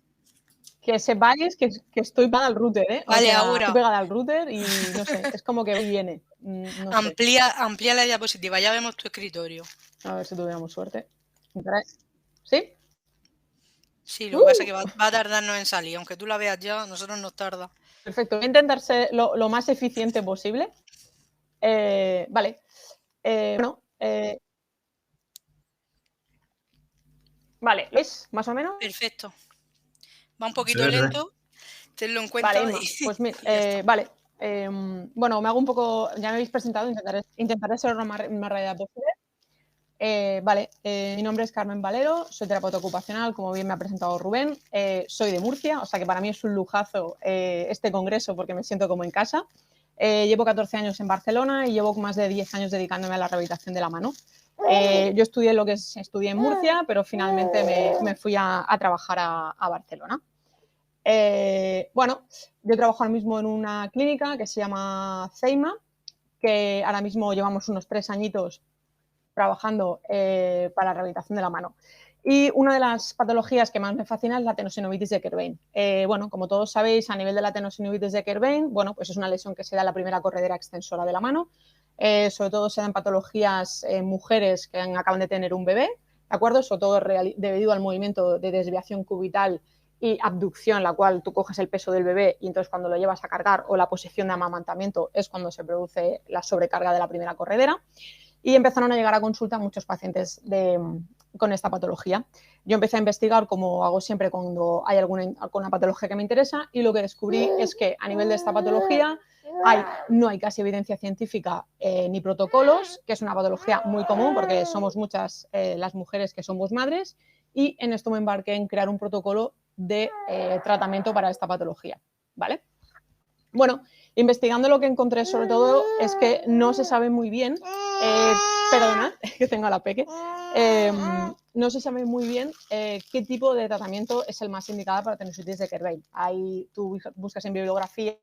[SPEAKER 2] Que sepáis que estoy pegada al router, ¿eh?
[SPEAKER 4] Vale,
[SPEAKER 2] o sea,
[SPEAKER 4] ahora.
[SPEAKER 2] estoy pegada al router y no sé, es como que viene. No sé.
[SPEAKER 4] Amplía la diapositiva, ya vemos tu escritorio.
[SPEAKER 2] A ver si tuviéramos suerte. ¿Sí?
[SPEAKER 4] Sí, lo que pasa es que va a tardarnos en salir. Aunque tú la veas ya, a nosotros nos tarda.
[SPEAKER 2] Perfecto. Voy a intentar ser lo más eficiente posible. Vale. Bueno. Vale. ¿Ves? Más o menos.
[SPEAKER 4] Perfecto. Va un poquito lento, tenlo en cuenta.
[SPEAKER 2] Vale, Emma, pues mira,
[SPEAKER 4] y ya está.
[SPEAKER 2] vale. Bueno, me hago un poco, ya me habéis presentado, intentaré ser lo más realidad posible. Vale, mi nombre es Carmen Valero, soy terapeuta ocupacional, como bien me ha presentado Rubén. Soy de Murcia, o sea que para mí es un lujazo este congreso porque me siento como en casa. Llevo 14 años en Barcelona y llevo más de 10 años dedicándome a la rehabilitación de la mano. Yo estudié lo que estudié en Murcia, pero finalmente me fui a trabajar a Barcelona. Bueno, yo trabajo ahora mismo en una clínica que se llama Ceima, que ahora mismo llevamos unos 3 añitos trabajando para la rehabilitación de la mano. Y una de las patologías que más me fascina es la tenosinovitis de Kerbein. Bueno, como todos sabéis, a nivel de la tenosinovitis de Kerbein, bueno, pues es una lesión que se da en la primera corredera extensora de la mano. Sobre todo se dan patologías en mujeres que acaban de tener un bebé, ¿de acuerdo? Sobre todo debido al movimiento de desviación cubital y abducción, la cual tú coges el peso del bebé y entonces cuando lo llevas a cargar o la posición de amamantamiento es cuando se produce la sobrecarga de la primera corredera. Y empezaron a llegar a consulta muchos pacientes con esta patología. Yo empecé a investigar, como hago siempre cuando hay alguna patología que me interesa, y lo que descubrí es que a nivel de esta patología no hay casi evidencia científica ni protocolos, que es una patología muy común porque somos muchas las mujeres que somos madres, y en esto me embarqué en crear un protocolo de tratamiento para esta patología, ¿vale? Bueno, investigando lo que encontré sobre todo es que no se sabe muy bien, perdona que tengo a la peque, no se sabe muy bien qué tipo de tratamiento es el más indicado para tenosinovitis de Kerbein. Ahí tú buscas en bibliografía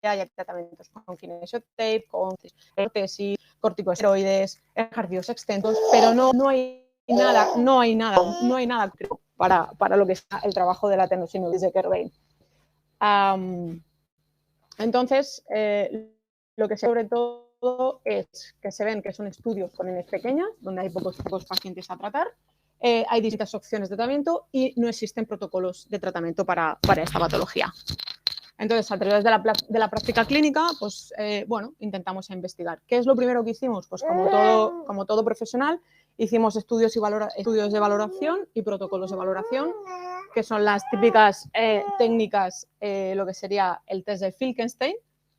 [SPEAKER 2] y hay tratamientos con kinesiotape, con prótesis, corticosteroides, ejercicios extensos, pero no hay nada para lo que es el trabajo de la tenosinovitis de Kerbein. Entonces, lo que sobre todo es que se ven que son estudios con N pequeñas, donde hay pocos pacientes a tratar, hay distintas opciones de tratamiento y no existen protocolos de tratamiento para esta patología. Entonces, a través de la práctica clínica, pues, bueno, intentamos investigar. ¿Qué es lo primero que hicimos? Pues como todo profesional, hicimos estudios de valoración y protocolos de valoración, que son las típicas técnicas, lo que sería el test de Finkelstein,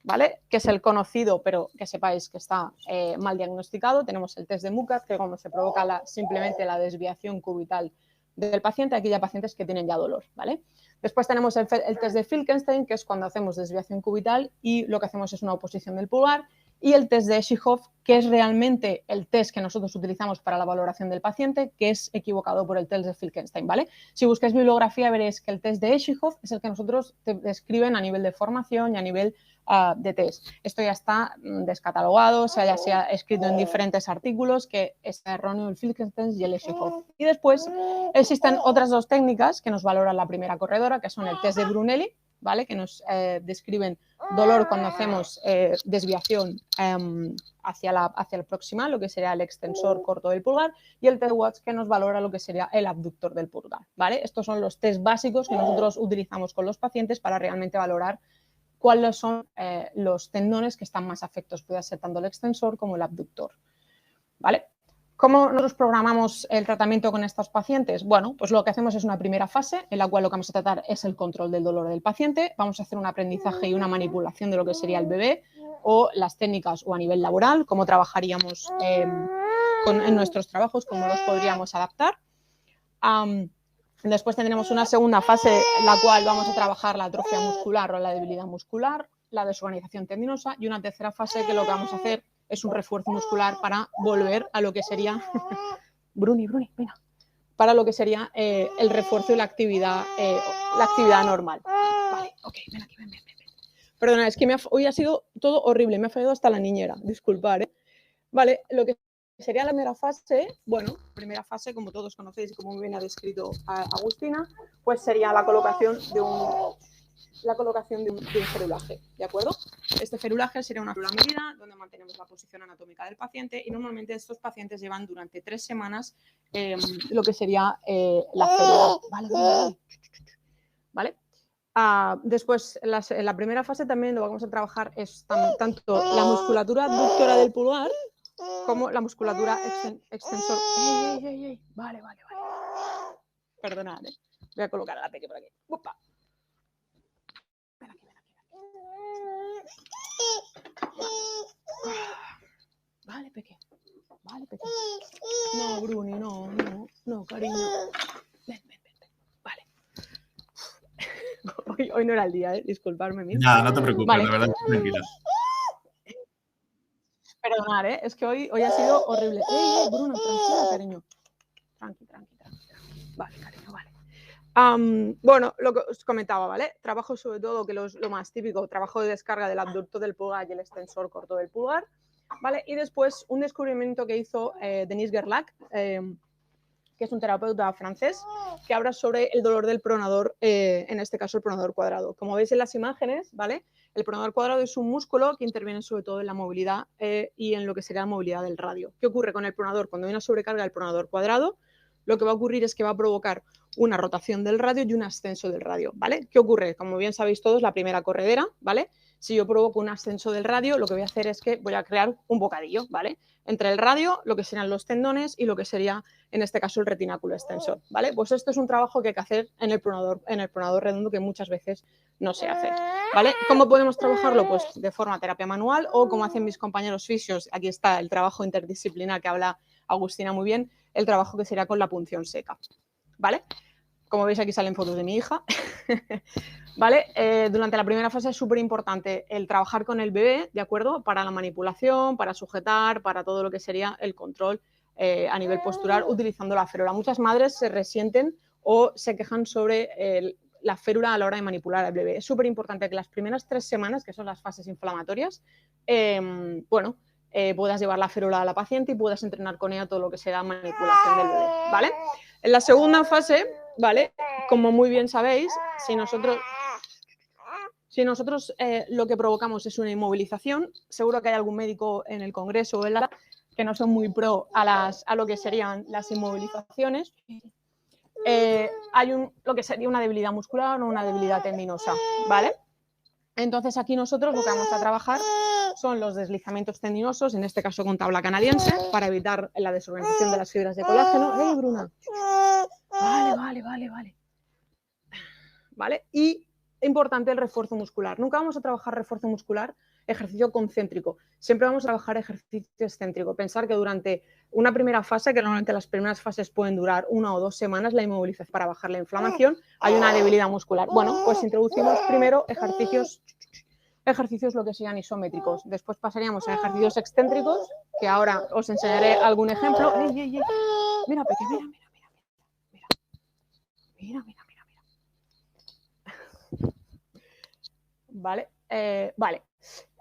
[SPEAKER 2] ¿vale? Que es el conocido, pero que sepáis que está mal diagnosticado. Tenemos el test de Mucat, que como se provoca simplemente la desviación cubital del paciente, aquí ya pacientes que tienen ya dolor, ¿vale? Después tenemos el test de Filkenstein, que es cuando hacemos desviación cubital y lo que hacemos es una oposición del pulgar, y el test de Eschenhoff, que es realmente el test que nosotros utilizamos para la valoración del paciente, que es equivocado por el test de Filkenstein, ¿vale? Si buscáis bibliografía veréis que el test de Eschenhoff es el que nosotros te describen a nivel de formación y a nivel de test. Esto ya está descatalogado, se ha escrito en diferentes artículos que es erróneo el Filkenstein y el Eschenhoff. Y después existen otras dos técnicas que nos valoran la primera corredora, que son el test de Brunelli, ¿vale? Que nos describen dolor cuando hacemos desviación hacia el proximal, lo que sería el extensor corto del pulgar, y el test Watts, que nos valora lo que sería el abductor del pulgar, ¿vale? Estos son los test básicos que nosotros utilizamos con los pacientes para realmente valorar cuáles son los tendones que están más afectos, puede ser tanto el extensor como el abductor, ¿vale? ¿Cómo nosotros programamos el tratamiento con estos pacientes? Bueno, pues lo que hacemos es una primera fase en la cual lo que vamos a tratar es el control del dolor del paciente. Vamos a hacer un aprendizaje y una manipulación de lo que sería el bebé o las técnicas o a nivel laboral, cómo trabajaríamos en nuestros trabajos, cómo los podríamos adaptar. Después tendremos una segunda fase en la cual vamos a trabajar la atrofia muscular o la debilidad muscular, la desorganización tendinosa, y una tercera fase que lo que vamos a hacer es un refuerzo muscular para volver a lo que sería Bruni, venga, para lo que sería el refuerzo y la actividad normal. Vale, ok, ven aquí, ven. Perdona, es que hoy ha sido todo horrible, me ha fallado hasta la niñera, disculpad, ¿eh? Vale, lo que sería la primera fase, bueno, primera fase, como todos conocéis y como muy bien ha descrito Agustina, pues sería la colocación de un ferulaje, ¿de acuerdo? Este ferulaje sería una férula medida donde mantenemos la posición anatómica del paciente y normalmente estos pacientes llevan durante 3 semanas lo que sería la férula. ¿Vale? Después, en la primera fase también lo vamos a trabajar es tanto la musculatura abductora del pulgar como la musculatura extensor. ¡Ey! Vale. Perdonad, voy a colocar a la peque por aquí. ¡Upa! Ven aquí. Vale, peque. No, Bruni, no, cariño. Ven. Vale. Hoy no era el día, disculparme.
[SPEAKER 1] Nada, no te preocupes, vale. La verdad, tranquila.
[SPEAKER 2] Perdonad, es que hoy ha sido horrible. Bruno, tranquila, cariño. Tranqui. Vale, cariño, vale. Bueno, lo que os comentaba, ¿vale? Trabajo sobre todo, que lo más típico, trabajo de descarga del abductor del pulgar y el extensor corto del pulgar, ¿vale? Y después un descubrimiento que hizo Denis Gerlach, que es un terapeuta francés, que habla sobre el dolor del pronador, en este caso el pronador cuadrado. Como veis en las imágenes, ¿vale? El pronador cuadrado es un músculo que interviene sobre todo en la movilidad y en lo que sería la movilidad del radio. ¿Qué ocurre con el pronador? Cuando hay una sobrecarga del pronador cuadrado, lo que va a ocurrir es que va a provocar una rotación del radio y un ascenso del radio, ¿vale? ¿Qué ocurre? Como bien sabéis todos, la primera corredera, ¿vale? Si yo provoco un ascenso del radio, lo que voy a hacer es que voy a crear un bocadillo, ¿vale? Entre el radio, lo que serían los tendones y lo que sería, en este caso, el retináculo extensor, ¿vale? Pues esto es un trabajo que hay que hacer en el pronador redondo, que muchas veces no se hace, ¿vale? ¿Cómo podemos trabajarlo? Pues de forma terapia manual o como hacen mis compañeros fisios, aquí está el trabajo interdisciplinar que habla Agustina muy bien, el trabajo que sería con la punción seca, ¿vale? Como veis aquí salen fotos de mi hija, ¿vale? Durante la primera fase es súper importante el trabajar con el bebé, ¿de acuerdo? Para la manipulación, para sujetar, para todo lo que sería el control a nivel postural utilizando la férula. Muchas madres se resienten o se quejan sobre la férula a la hora de manipular al bebé. Es súper importante que las primeras 3 semanas, que son las fases inflamatorias, puedas llevar la férula a la paciente y puedas entrenar con ella todo lo que sea manipulación del bebé, ¿vale? En la segunda fase, ¿vale? Como muy bien sabéis, si nosotros lo que provocamos es una inmovilización, seguro que hay algún médico en el congreso o en la que no son muy pro a lo que serían las inmovilizaciones. Hay lo que sería una debilidad muscular o una debilidad tendinosa, ¿vale? Entonces aquí nosotros lo que vamos a trabajar son los deslizamientos tendinosos, en este caso con tabla canadiense, para evitar la desorganización de las fibras de colágeno. Bruna! Vale. ¿Vale? Y importante el refuerzo muscular. Nunca vamos a trabajar refuerzo muscular ejercicio concéntrico. Siempre vamos a trabajar ejercicio excéntrico. Pensar que durante una primera fase, que normalmente las primeras fases pueden durar 1 o 2 semanas, la inmovilización para bajar la inflamación, hay una debilidad muscular. Bueno, pues introducimos primero ejercicios lo que sean isométricos. Después pasaríamos a ejercicios excéntricos, que ahora os enseñaré algún ejemplo. ¡Ey, ey, ey! Mira, Peque, mira. Vale, vale.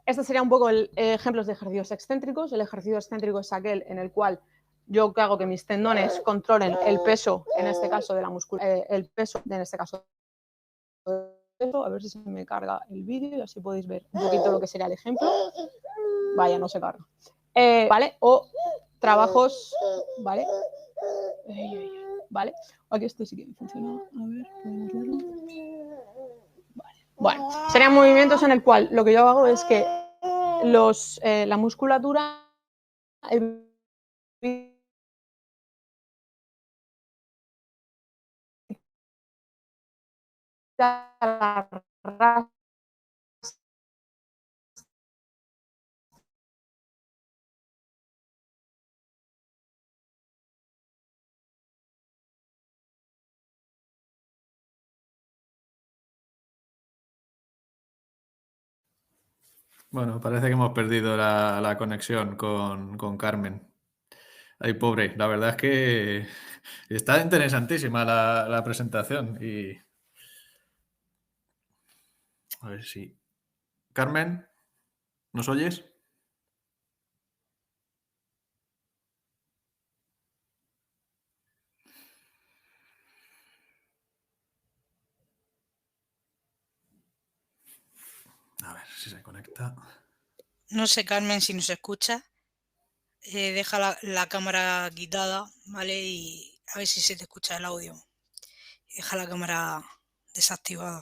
[SPEAKER 2] Estos serían un poco ejemplos de ejercicios excéntricos. El ejercicio excéntrico es aquel en el cual yo hago que mis tendones controlen el peso, en este caso de la musculatura, el peso, en este caso. A ver si se me carga el vídeo y así podéis ver un poquito lo que sería el ejemplo. Vaya, no se carga. Vale, o trabajos, ¿vale? Vale, aquí esto sí que funciona. A ver, podemos verlo. Vale. Bueno, serían movimientos en el cual lo que yo hago es que la musculatura la
[SPEAKER 1] Bueno, parece que hemos perdido la conexión con Carmen. Ay, pobre, la verdad es que está interesantísima la presentación y... A ver si... Carmen, ¿nos oyes? A ver si se conecta.
[SPEAKER 4] No sé, Carmen, si nos escucha. Deja la cámara quitada, ¿vale? Y a ver si se te escucha el audio. Deja la cámara desactivada.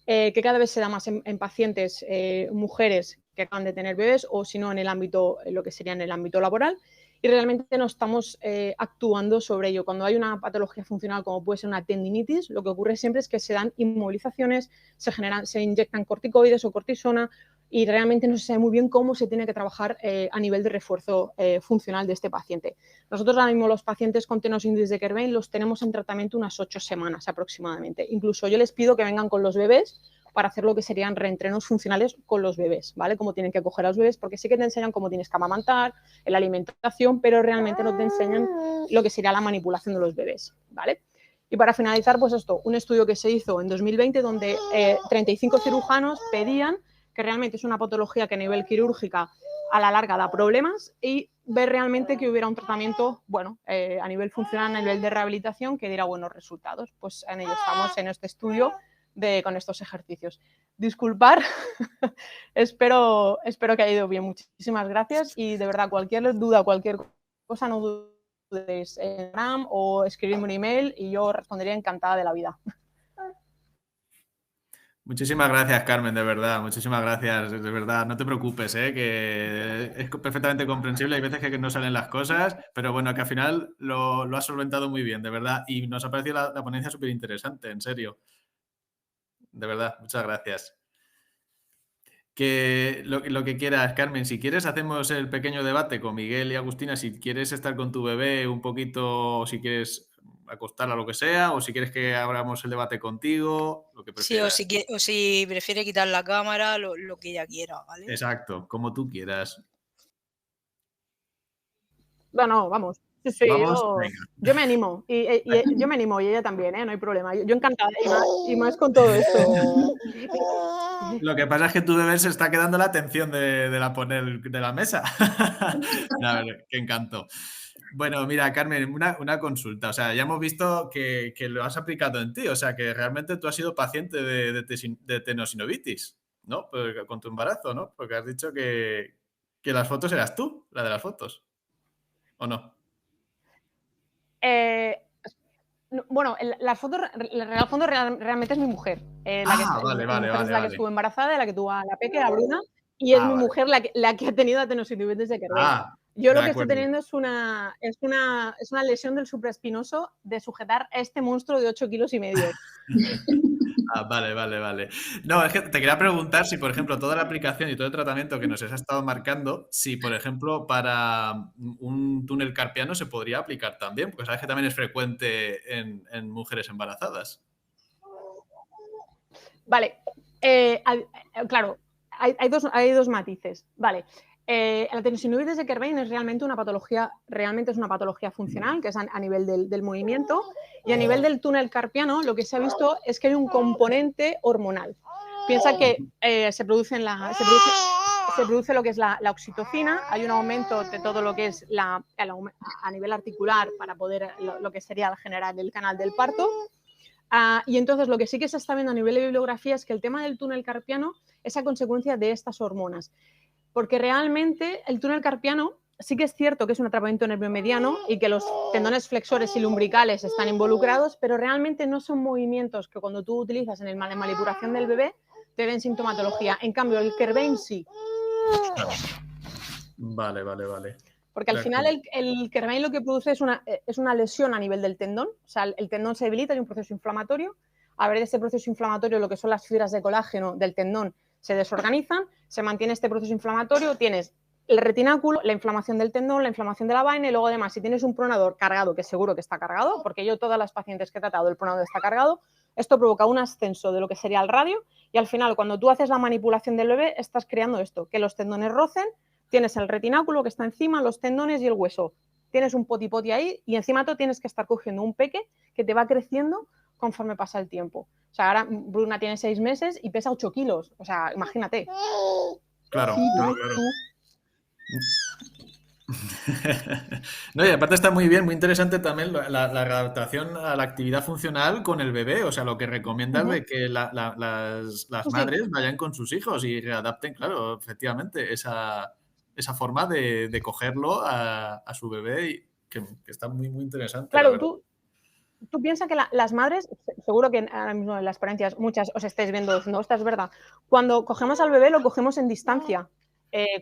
[SPEAKER 2] Que cada vez se da más en pacientes, mujeres que acaban de tener bebés o si no en el ámbito, lo que sería en el ámbito laboral, y realmente no estamos actuando sobre ello. Cuando hay una patología funcional como puede ser una tendinitis, lo que ocurre siempre es que se dan inmovilizaciones, se inyectan corticoides o cortisona y realmente no se sabe muy bien cómo se tiene que trabajar a nivel de refuerzo funcional de este paciente. Nosotros ahora mismo los pacientes con tenosidis de Kerbein los tenemos en tratamiento unas 8 semanas aproximadamente. Incluso yo les pido que vengan con los bebés para hacer lo que serían reentrenos funcionales con los bebés, ¿vale? Cómo tienen que coger a los bebés, porque sí que te enseñan cómo tienes que amamantar, la alimentación, pero realmente no te enseñan lo que sería la manipulación de los bebés, ¿vale? Y para finalizar, pues esto, un estudio que se hizo en 2020 donde 35 cirujanos pedían que realmente es una patología que a nivel quirúrgica a la larga da problemas y ver realmente que hubiera un tratamiento, bueno, a nivel funcional, a nivel de rehabilitación, que diera buenos resultados. Pues en ello estamos en este estudio con estos ejercicios. Disculpar, espero que haya ido bien. Muchísimas gracias y de verdad cualquier duda, cualquier cosa, no dudéis en Instagram o escribirme un email y yo respondería encantada de la vida.
[SPEAKER 1] Muchísimas gracias, Carmen, de verdad. Muchísimas gracias, de verdad. No te preocupes, que es perfectamente comprensible. Hay veces que no salen las cosas, pero bueno, que al final lo has solventado muy bien, de verdad. Y nos ha parecido la ponencia súper interesante, en serio. De verdad, muchas gracias. Que lo que quieras, Carmen, si quieres hacemos el pequeño debate con Miguel y Agustina, si quieres estar con tu bebé un poquito, si quieres acostarla o lo que sea, o si quieres que abramos el debate contigo, lo que
[SPEAKER 4] Sí, o
[SPEAKER 1] prefieras.
[SPEAKER 4] si prefiere quitar la cámara, lo que ella quiera, ¿vale?
[SPEAKER 1] Exacto, como tú quieras.
[SPEAKER 2] Bueno, vamos. Sí,
[SPEAKER 1] Vamos, venga.
[SPEAKER 2] yo me animo. Y yo me animo y ella también, no hay problema. Yo encantada. Y más con todo esto.
[SPEAKER 1] Lo que pasa es que tu bebé se está quedando la atención de la poner de la mesa. A ver, qué encanto. Bueno, mira, Carmen, una consulta. O sea, ya hemos visto que lo has aplicado en ti. O sea, que realmente tú has sido paciente de tenosinovitis, ¿no? Con tu embarazo, ¿no? Porque has dicho que Que las fotos eras tú, la de las fotos, ¿o no?
[SPEAKER 2] Bueno, las fotos, al fondo realmente es mi mujer.
[SPEAKER 1] Vale,
[SPEAKER 2] Mi
[SPEAKER 1] vale,
[SPEAKER 2] mujer es
[SPEAKER 1] vale,
[SPEAKER 2] la que
[SPEAKER 1] vale.
[SPEAKER 2] estuvo embarazada, la que tuvo a la peque, la Bruna, y es mi
[SPEAKER 1] Vale.
[SPEAKER 2] mujer la que ha tenido atenosindibentes de Kerbein. Yo lo
[SPEAKER 1] de
[SPEAKER 2] que estoy
[SPEAKER 1] acuerdo.
[SPEAKER 2] teniendo es una lesión del supraespinoso de sujetar a este monstruo de 8,5 kilos.
[SPEAKER 1] Vale. No, es que te quería preguntar si, por ejemplo, toda la aplicación y todo el tratamiento que nos has estado marcando, si, por ejemplo, para un túnel carpiano se podría aplicar también, porque sabes que también es frecuente en mujeres embarazadas.
[SPEAKER 2] Vale, claro, hay dos matices. Vale, la tenosynovitis de Kerbein es realmente una patología funcional, que es a nivel del movimiento, y a nivel del túnel carpiano lo que se ha visto es que hay un componente hormonal. Piensa que se produce lo que es la oxitocina, hay un aumento de todo lo que es a nivel articular para poder lo que sería generar el canal del parto. Y entonces lo que sí que se está viendo a nivel de bibliografía es que el tema del túnel carpiano es a consecuencia de estas hormonas, porque realmente el túnel carpiano sí que es cierto que es un atrapamiento nervio-mediano y que los tendones flexores y lumbricales están involucrados, pero realmente no son movimientos que cuando tú utilizas en la manipulación del bebé te den sintomatología. En cambio, el Kerbein sí.
[SPEAKER 1] Vale.
[SPEAKER 2] Porque al final el Kerbein lo que produce es una lesión a nivel del tendón. O sea, el tendón se debilita, hay un proceso inflamatorio. A ver, de ese proceso inflamatorio, lo que son las fibras de colágeno del tendón se desorganizan, se mantiene este proceso inflamatorio, tienes el retináculo, la inflamación del tendón, la inflamación de la vaina y luego además si tienes un pronador cargado, que seguro que está cargado, porque yo todas las pacientes que he tratado el pronador está cargado, esto provoca un ascenso de lo que sería el radio y al final cuando tú haces la manipulación del bebé estás creando esto, que los tendones rocen, tienes el retináculo que está encima, los tendones y el hueso. Tienes un poti ahí y encima tú tienes que estar cogiendo un peque que te va creciendo conforme pasa el tiempo. O sea, ahora Bruna tiene 6 meses y pesa 8 kilos. O sea, imagínate.
[SPEAKER 1] Claro. No, y aparte está muy bien, muy interesante también la adaptación a la actividad funcional con el bebé, o sea, lo que recomiendas de que las madres vayan con sus hijos y readapten, claro, efectivamente, esa forma de cogerlo a su bebé, y que está muy, muy interesante.
[SPEAKER 2] Claro, tú piensas que las madres, seguro que ahora mismo en las ponencias muchas os estáis viendo diciendo, esta es verdad, cuando cogemos al bebé lo cogemos en distancia.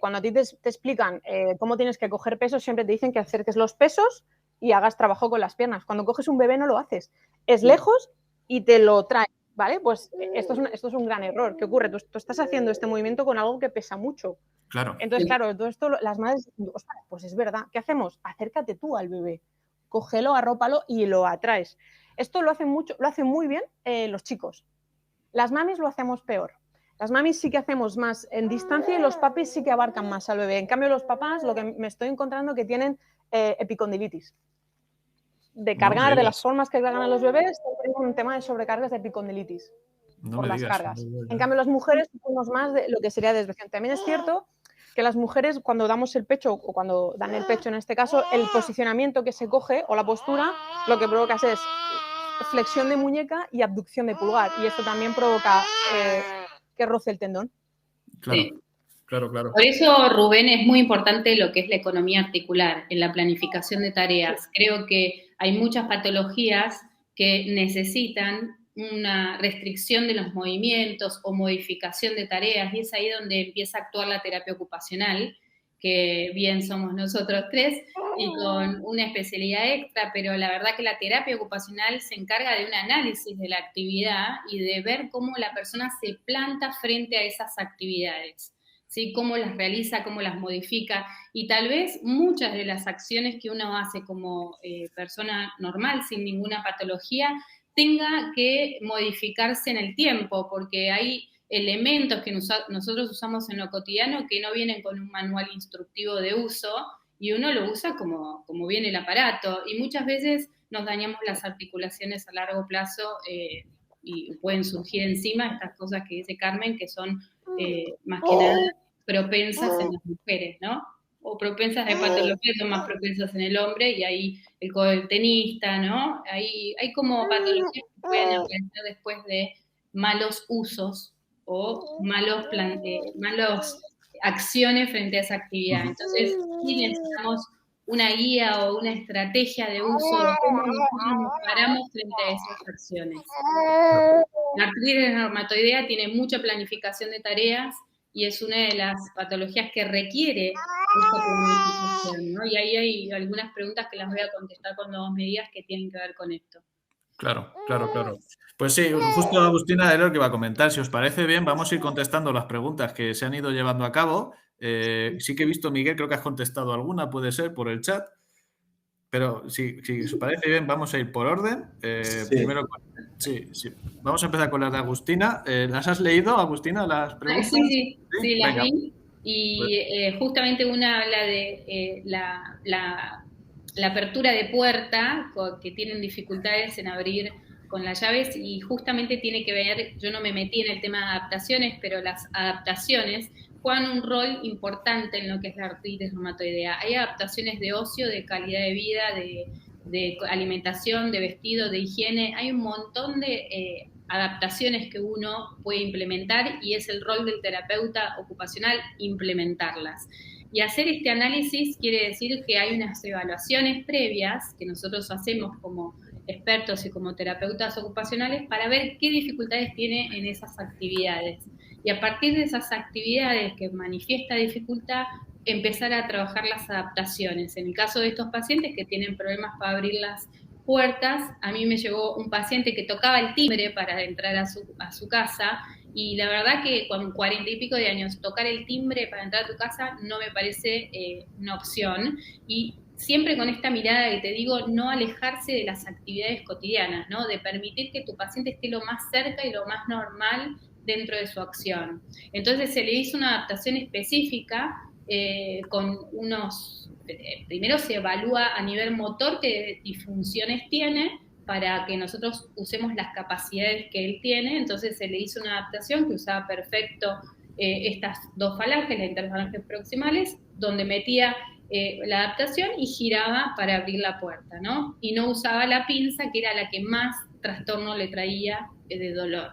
[SPEAKER 2] Cuando a ti te explican cómo tienes que coger pesos, siempre te dicen que acerques los pesos y hagas trabajo con las piernas. Cuando coges un bebé no lo haces. Es lejos y te lo traes, ¿vale? Pues esto es un gran error. ¿Qué ocurre? Tú estás haciendo este movimiento con algo que pesa mucho.
[SPEAKER 1] Claro.
[SPEAKER 2] Entonces, claro, todo esto las madres, ostras, pues es verdad. ¿Qué hacemos? Acércate tú al bebé. Cógelo, arrópalo y lo atraes. Esto lo hacen muy bien los chicos. Las mamis lo hacemos peor. Las mamis sí que hacemos más en distancia y los papis sí que abarcan más al bebé. En cambio, los papás, lo que me estoy encontrando que tienen epicondilitis. De cargar, de las formas que cargan a los bebés, tenemos un tema de sobrecargas de epicondilitis por las cargas. En cambio, las mujeres tenemos más de lo que sería desviación. También es cierto que las mujeres cuando damos el pecho o cuando dan el pecho en este caso, el posicionamiento que se coge o la postura, lo que provoca es flexión de muñeca y abducción de pulgar y esto también provoca que roce el tendón.
[SPEAKER 1] Claro,
[SPEAKER 3] sí.
[SPEAKER 1] Claro.
[SPEAKER 3] Por eso, Rubén, es muy importante lo que es la economía articular en la planificación de tareas. Creo que hay muchas patologías que necesitan una restricción de los movimientos o modificación de tareas y es ahí donde empieza a actuar la terapia ocupacional, que bien somos nosotros tres y con una especialidad extra, pero la verdad que la terapia ocupacional se encarga de un análisis de la actividad y de ver cómo la persona se planta frente a esas actividades. ¿Sí? Cómo las realiza, cómo las modifica y tal vez muchas de las acciones que uno hace como persona normal, sin ninguna patología, tenga que modificarse en el tiempo, porque hay elementos que nosotros usamos en lo cotidiano que no vienen con un manual instructivo de uso y uno lo usa como viene el aparato y muchas veces nos dañamos las articulaciones a largo plazo y pueden surgir encima estas cosas que dice Carmen que son más que nada propensas en las mujeres, ¿no? O propensas de patologías son más propensas en el hombre y ahí el codo del tenista, ¿no? Hay como patologías que pueden aparecer después de malos usos o malos accione frente a esa actividad. Entonces, sí necesitamos una guía o una estrategia de uso de cómo nosotros nos paramos frente a esas acciones. La artritis reumatoidea tiene mucha planificación de tareas y es una de las patologías que requiere esta planificación, ¿no? Y ahí hay algunas preguntas que las voy a contestar cuando vos me digas que tienen que ver con esto.
[SPEAKER 1] Claro. Pues sí, justo Agustina era lo que iba a comentar. Si os parece bien, vamos a ir contestando las preguntas que se han ido llevando a cabo. Sí que he visto, Miguel, creo que has contestado alguna, puede ser, por el chat. Pero si os parece bien, vamos a ir por orden.
[SPEAKER 5] Sí.
[SPEAKER 1] Primero, sí. Vamos a empezar con las de Agustina. ¿Las has leído, Agustina, las preguntas?
[SPEAKER 3] Sí, las
[SPEAKER 1] Venga.
[SPEAKER 3] vi. Y justamente una habla de la apertura de puerta, que tienen dificultades en abrir con las llaves, y justamente tiene que ver, yo no me metí en el tema de adaptaciones, pero las adaptaciones juegan un rol importante en lo que es la artritis reumatoidea. Hay adaptaciones de ocio, de calidad de vida, de alimentación, de vestido, de higiene. Hay un montón de adaptaciones que uno puede implementar y es el rol del terapeuta ocupacional implementarlas. Y hacer este análisis quiere decir que hay unas evaluaciones previas que nosotros hacemos como expertos y como terapeutas ocupacionales para ver qué dificultades tiene en esas actividades. Y a partir de esas actividades que manifiesta dificultad, empezar a trabajar las adaptaciones. En el caso de estos pacientes que tienen problemas para abrir las puertas, a mí me llegó un paciente que tocaba el timbre para entrar a su casa, y la verdad que con 40 y pico de años tocar el timbre para entrar a tu casa no me parece una opción, y siempre con esta mirada que te digo, no alejarse de las actividades cotidianas, ¿no? De permitir que tu paciente esté lo más cerca y lo más normal dentro de su acción. Entonces se le hizo una adaptación específica con unos... primero se evalúa a nivel motor qué disfunciones tiene para que nosotros usemos las capacidades que él tiene. Entonces se le hizo una adaptación que usaba perfecto estas dos falanges, las interfalanges proximales, donde metía la adaptación y giraba para abrir la puerta, ¿no? Y no usaba la pinza, que era la que más trastorno le traía de dolor.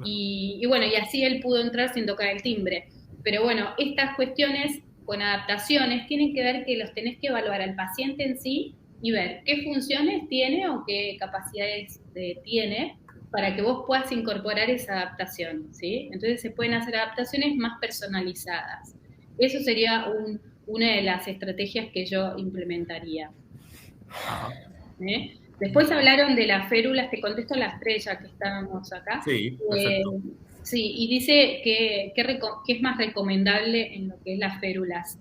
[SPEAKER 3] Y bueno, y así él pudo entrar sin tocar el timbre. Pero bueno, estas cuestiones con adaptaciones tienen que ver que los tenés que evaluar al paciente en sí y ver qué funciones tiene o qué capacidades tiene para que vos puedas incorporar esa adaptación, ¿sí? Entonces se pueden hacer adaptaciones más personalizadas. Eso sería una de las estrategias que yo implementaría. Después hablaron de las férulas, te contesto las tres ya que estábamos acá.
[SPEAKER 1] Sí, perfecto.
[SPEAKER 3] Sí, y dice que es más recomendable en lo que es las férulas,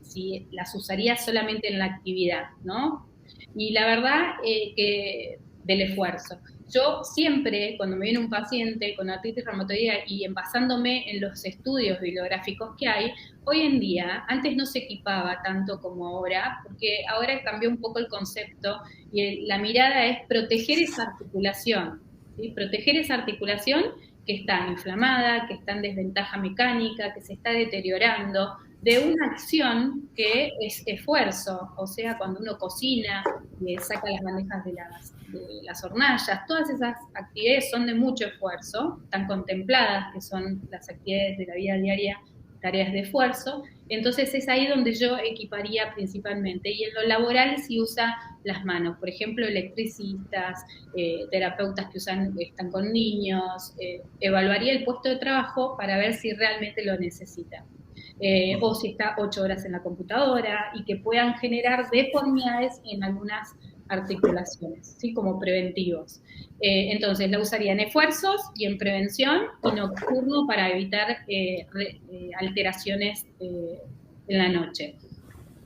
[SPEAKER 3] si las usaría solamente en la actividad, ¿no? Y la verdad que del esfuerzo. Yo siempre, cuando me viene un paciente con artritis reumatoidea y basándome en los estudios bibliográficos que hay, hoy en día, antes no se equipaba tanto como ahora, porque ahora cambió un poco el concepto y la mirada es proteger esa articulación, ¿sí? Proteger esa articulación que está inflamada, que está en desventaja mecánica, que se está deteriorando, de una acción que es esfuerzo, o sea, cuando uno cocina, saca las bandejas de las hornallas, todas esas actividades son de mucho esfuerzo, están contempladas, que son las actividades de la vida diaria, tareas de esfuerzo, entonces es ahí donde yo equiparía principalmente, y en lo laboral sí usa las manos, por ejemplo, electricistas, terapeutas que están con niños, evaluaría el puesto de trabajo para ver si realmente lo necesitan. O si está 8 horas en la computadora y que puedan generar deformidades en algunas articulaciones, ¿sí? Como preventivos. Entonces la usaría en esfuerzos y en prevención y nocturno para evitar alteraciones en la noche.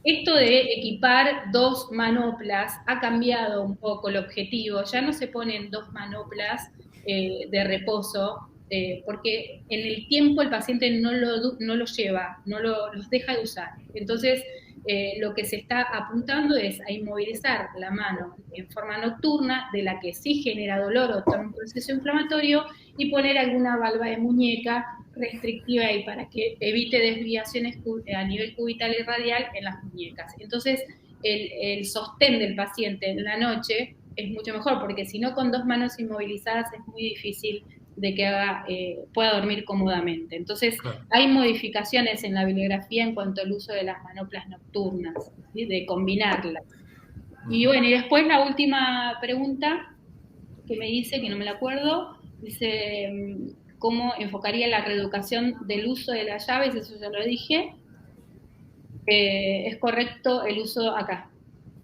[SPEAKER 3] Esto de equipar 2 manoplas ha cambiado un poco el objetivo, ya no se ponen 2 manoplas de reposo, porque en el tiempo el paciente no lo lleva, los deja de usar. Entonces, lo que se está apuntando es a inmovilizar la mano en forma nocturna, de la que sí genera dolor o está en un proceso inflamatorio, y poner alguna valva de muñeca restrictiva ahí para que evite desviaciones a nivel cubital y radial en las muñecas. Entonces, el sostén del paciente en la noche es mucho mejor, porque si no, con 2 manos inmovilizadas es muy difícil de que pueda dormir cómodamente. Entonces,
[SPEAKER 1] Claro.
[SPEAKER 3] hay modificaciones en la bibliografía en cuanto al uso de las manoplas nocturnas, ¿sí? De combinarlas. Y bueno, y después la última pregunta que me dice, que no me la acuerdo, dice, ¿cómo enfocaría la reeducación del uso de las llaves? Eso ya lo dije. Es correcto el uso acá.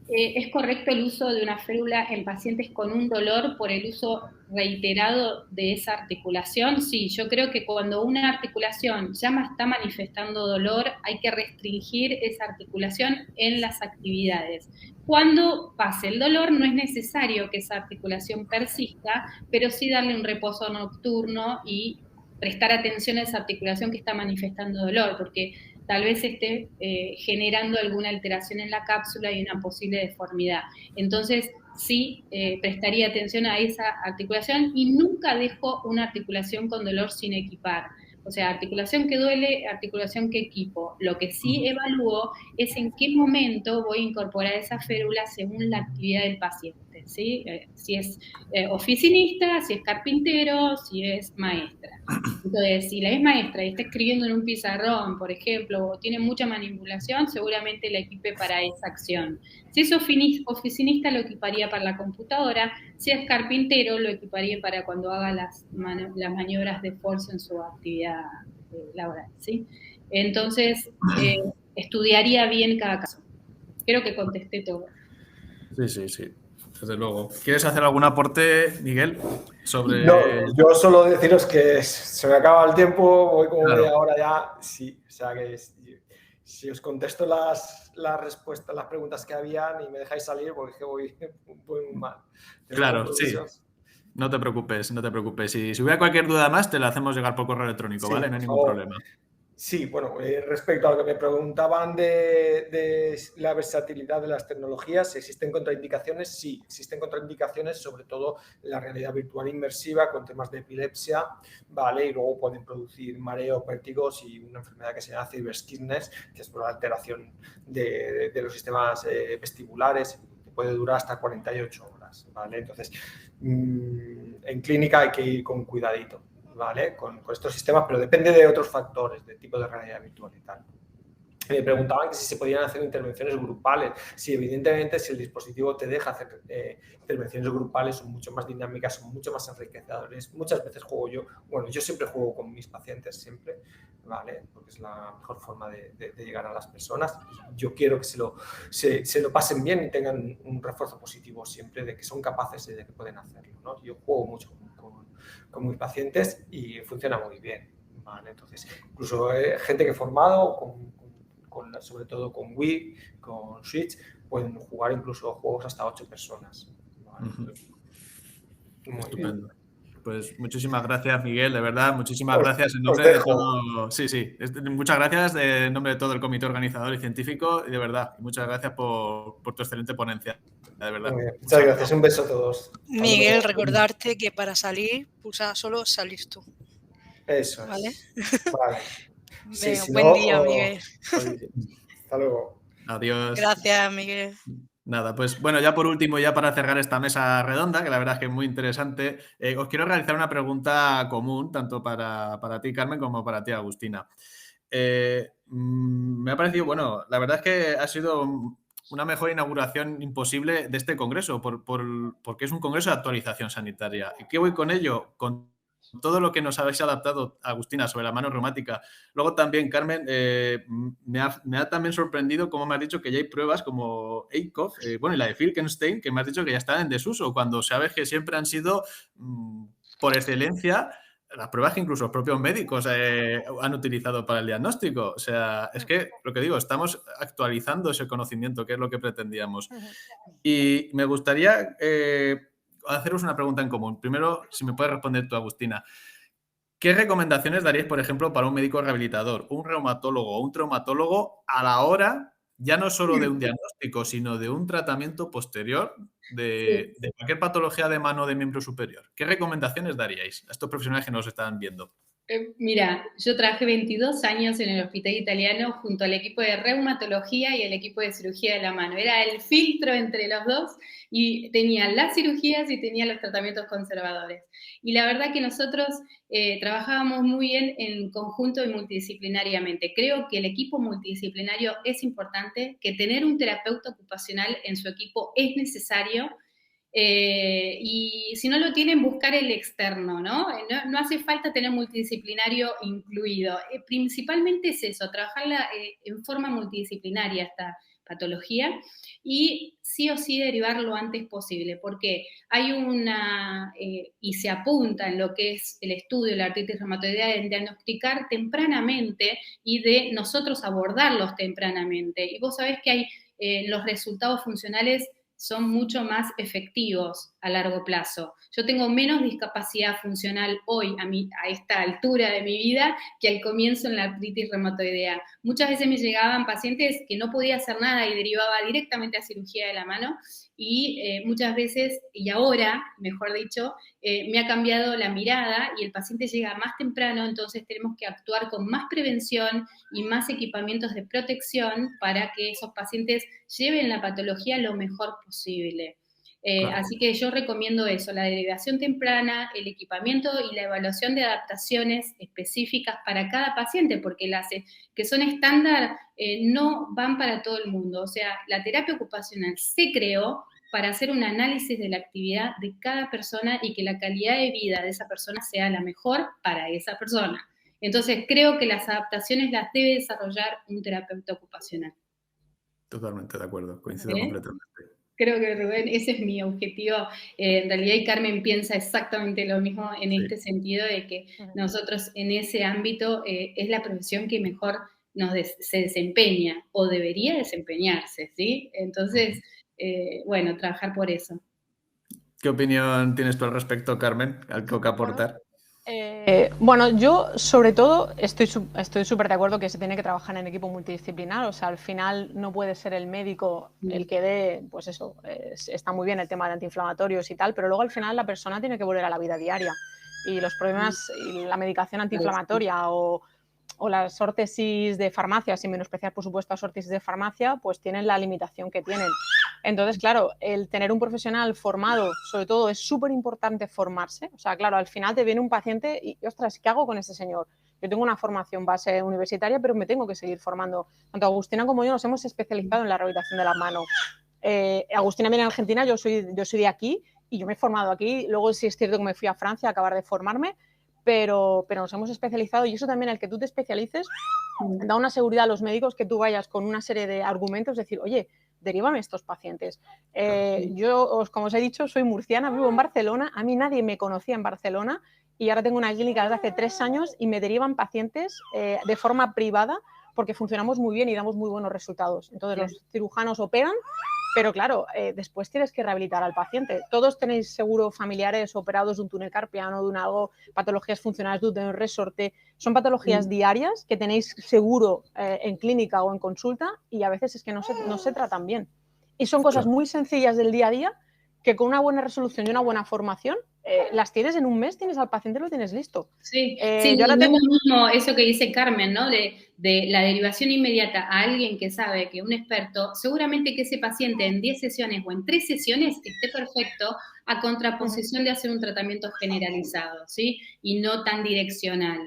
[SPEAKER 3] ¿Es correcto el uso de una férula en pacientes con un dolor por el uso reiterado de esa articulación? Sí, yo creo que cuando una articulación ya está manifestando dolor, hay que restringir esa articulación en las actividades. Cuando pase el dolor, no es necesario que esa articulación persista, pero sí darle un reposo nocturno y prestar atención a esa articulación que está manifestando dolor, porque tal vez esté generando alguna alteración en la cápsula y una posible deformidad. Entonces, sí, prestaría atención a esa articulación y nunca dejo una articulación con dolor sin equipar. O sea, articulación que duele, articulación que equipo. Lo que sí evalúo es en qué momento voy a incorporar esa férula según la actividad del paciente, ¿sí? Si es oficinista, si es carpintero, si es maestra. Entonces, si la es maestra y está escribiendo en un pizarrón, por ejemplo, o tiene mucha manipulación, seguramente la equipe para esa acción. Si es oficinista, lo equiparía para la computadora. Si es carpintero, lo equiparía para cuando haga las maniobras de fuerza en su actividad laboral, ¿sí? Entonces, estudiaría bien cada caso. Creo que contesté todo.
[SPEAKER 1] Sí, desde luego. ¿Quieres hacer algún aporte, Miguel, sobre...?
[SPEAKER 5] No, yo solo deciros que se me acaba el tiempo, voy como
[SPEAKER 1] Claro.
[SPEAKER 5] media hora ya, sí, o sea que si os contesto las respuestas, las preguntas que habían y me dejáis salir, porque es que voy muy mal.
[SPEAKER 1] Claro, sí. No te preocupes, no te preocupes. Si hubiera cualquier duda más, te la hacemos llegar por correo electrónico,
[SPEAKER 5] Sí,
[SPEAKER 1] ¿vale? No hay
[SPEAKER 5] por
[SPEAKER 1] ningún
[SPEAKER 5] favor.
[SPEAKER 1] problema.
[SPEAKER 5] Sí, bueno, respecto a lo que me preguntaban de la versatilidad de las tecnologías, ¿existen contraindicaciones? Sí, existen contraindicaciones, sobre todo en la realidad virtual inmersiva con temas de epilepsia, ¿vale? Y luego pueden producir mareo, vértigos y una enfermedad que se llama cyberskiness, que es por la alteración de los sistemas vestibulares, que puede durar hasta 48 horas, ¿vale? Entonces, en clínica hay que ir con cuidadito, ¿vale? Con estos sistemas, pero depende de otros factores, de tipo de realidad virtual y tal. Me preguntaban que si se podían hacer intervenciones grupales. Sí, evidentemente, si el dispositivo te deja hacer intervenciones grupales, son mucho más dinámicas, son mucho más enriquecedoras. Muchas veces juego yo, bueno, yo siempre juego con mis pacientes, siempre, ¿vale? Porque es la mejor forma de llegar a las personas. Yo quiero que se lo pasen bien y tengan un refuerzo positivo siempre de que son capaces y de que pueden hacerlo, ¿no? Yo juego mucho con mis pacientes y funciona muy bien, ¿vale? Entonces, incluso gente que he formado sobre todo con Wii, con Switch, pueden jugar incluso juegos hasta 8 personas, ¿vale? Muy
[SPEAKER 1] Estupendo.
[SPEAKER 5] bien.
[SPEAKER 1] Pues muchísimas gracias, Miguel, de verdad, muchísimas gracias en
[SPEAKER 5] Os
[SPEAKER 1] nombre de
[SPEAKER 5] dejo.
[SPEAKER 1] todo. Sí, muchas gracias en nombre de todo el comité organizador y científico, y de verdad, muchas gracias por tu excelente ponencia, de verdad.
[SPEAKER 5] Muy bien. Muchas gracias, un beso a todos. Hasta
[SPEAKER 4] Miguel,
[SPEAKER 5] luego.
[SPEAKER 4] recordarte que para salir, pulsa solo salir tú.
[SPEAKER 5] Eso
[SPEAKER 4] ¿Vale?
[SPEAKER 5] es. Vale. Sí,
[SPEAKER 4] Venga,
[SPEAKER 5] si
[SPEAKER 4] buen
[SPEAKER 5] no,
[SPEAKER 4] día, Miguel.
[SPEAKER 5] hasta luego.
[SPEAKER 1] Adiós.
[SPEAKER 4] Gracias, Miguel.
[SPEAKER 1] Nada, pues bueno, ya por último, ya para cerrar esta mesa redonda, que la verdad es que es muy interesante, os quiero realizar una pregunta común, tanto para ti, Carmen, como para ti, Agustina. Me ha parecido, bueno, la verdad es que ha sido una mejor inauguración imposible de este congreso, porque es un congreso de actualización sanitaria. ¿Y qué voy con ello? Con todo lo que nos habéis adaptado, Agustina, sobre la mano reumática. Luego también, Carmen, me ha también sorprendido cómo me has dicho que ya hay pruebas como EICOF, bueno, y la de Filkenstein, que me has dicho que ya están en desuso, cuando sabes que siempre han sido, por excelencia, las pruebas que incluso los propios médicos han utilizado para el diagnóstico. O sea, es que, lo que digo, estamos actualizando ese conocimiento, que es lo que pretendíamos. Y me gustaría haceros una pregunta en común. Primero, si me puedes responder tú, Agustina. ¿Qué recomendaciones daríais, por ejemplo, para un médico rehabilitador, un reumatólogo o un traumatólogo a la hora, ya no solo de un diagnóstico, sino de un tratamiento posterior de cualquier patología de mano o de miembro superior? ¿Qué recomendaciones daríais a estos profesionales que nos están viendo?
[SPEAKER 3] Mira, yo trabajé 22 años en el hospital italiano junto al equipo de reumatología y el equipo de cirugía de la mano. Era el filtro entre los dos y tenía las cirugías y tenía los tratamientos conservadores. Y la verdad que nosotros trabajábamos muy bien en conjunto y multidisciplinariamente. Creo que el equipo multidisciplinario es importante, que tener un terapeuta ocupacional en su equipo es necesario. Y si no lo tienen, buscar el externo, ¿no? No hace falta tener multidisciplinario incluido. Principalmente es eso, trabajarla en forma multidisciplinaria esta patología y sí o sí derivar lo antes posible, porque hay y se apunta en lo que es el estudio de la artritis reumatoidea, de diagnosticar tempranamente y de nosotros abordarlos tempranamente. Y vos sabés que hay los resultados funcionales son mucho más efectivos a largo plazo. Yo tengo menos discapacidad funcional hoy, a esta altura de mi vida, que al comienzo en la artritis reumatoidea. Muchas veces me llegaban pacientes que no podía hacer nada y derivaba directamente a cirugía de la mano, y muchas veces, y ahora, mejor dicho, me ha cambiado la mirada y el paciente llega más temprano, entonces tenemos que actuar con más prevención y más equipamientos de protección para que esos pacientes lleven la patología lo mejor posible.
[SPEAKER 1] Claro.
[SPEAKER 3] Así que yo recomiendo eso, la derivación temprana, el equipamiento y la evaluación de adaptaciones específicas para cada paciente, porque las que son estándar no van para todo el mundo. O sea, la terapia ocupacional se creó para hacer un análisis de la actividad de cada persona y que la calidad de vida de esa persona sea la mejor para esa persona. Entonces, creo que las adaptaciones las debe desarrollar un terapeuta ocupacional.
[SPEAKER 1] Totalmente de acuerdo, coincido completamente.
[SPEAKER 3] Creo que, Rubén, ese es mi objetivo. En realidad, y Carmen piensa exactamente lo mismo en este sentido, de que nosotros en ese ámbito es la profesión que mejor se desempeña o debería desempeñarse, ¿sí? Entonces, bueno, trabajar por eso.
[SPEAKER 1] ¿Qué opinión tienes tú al respecto, Carmen? ¿Algo que aportar?
[SPEAKER 2] Bueno, yo sobre todo estoy súper de acuerdo que se tiene que trabajar en equipo multidisciplinar. O sea, al final no puede ser el médico el que dé, pues eso, está muy bien el tema de antiinflamatorios y tal, pero luego al final la persona tiene que volver a la vida diaria. Y los problemas y la medicación antiinflamatoria o las órtesis de farmacia, sin menospreciar por supuesto las órtesis de farmacia, pues tienen la limitación que tienen. Entonces, claro, el tener un profesional formado, sobre todo, es súper importante formarse. O sea, claro, al final te viene un paciente y, ostras, ¿qué hago con este señor? Yo tengo una formación base universitaria, pero me tengo que seguir formando. Tanto Agustina como yo nos hemos especializado en la rehabilitación de la mano. Agustina viene de Argentina, yo soy de aquí y yo me he formado aquí. Luego sí es cierto que me fui a Francia a acabar de formarme, pero nos hemos especializado, y eso también, el que tú te especialices da una seguridad a los médicos, que tú vayas con una serie de argumentos, decir, oye, derívame estos pacientes. Yo, como os he dicho, soy murciana, vivo en Barcelona, a mí nadie me conocía en Barcelona y ahora tengo una clínica desde hace 3 años y me derivan pacientes de forma privada porque funcionamos muy bien y damos muy buenos resultados. Entonces los cirujanos operan, pero claro, después tienes que rehabilitar al paciente. Todos tenéis seguro familiares operados de un túnel carpiano, de un algo, patologías funcionales de un resorte. Son patologías diarias que tenéis seguro en clínica o en consulta, y a veces es que no se tratan bien. Y son cosas muy sencillas del día a día que con una buena resolución y una buena formación las tienes en un mes, tienes al paciente, lo tienes listo.
[SPEAKER 3] Sí, yo ahora tengo mismo eso que dice Carmen, ¿no? De la derivación inmediata a alguien que sabe, que un experto, seguramente que ese paciente en 10 sesiones o en 3 sesiones esté perfecto, a contraposición de hacer un tratamiento generalizado, ¿sí? Y no tan direccional.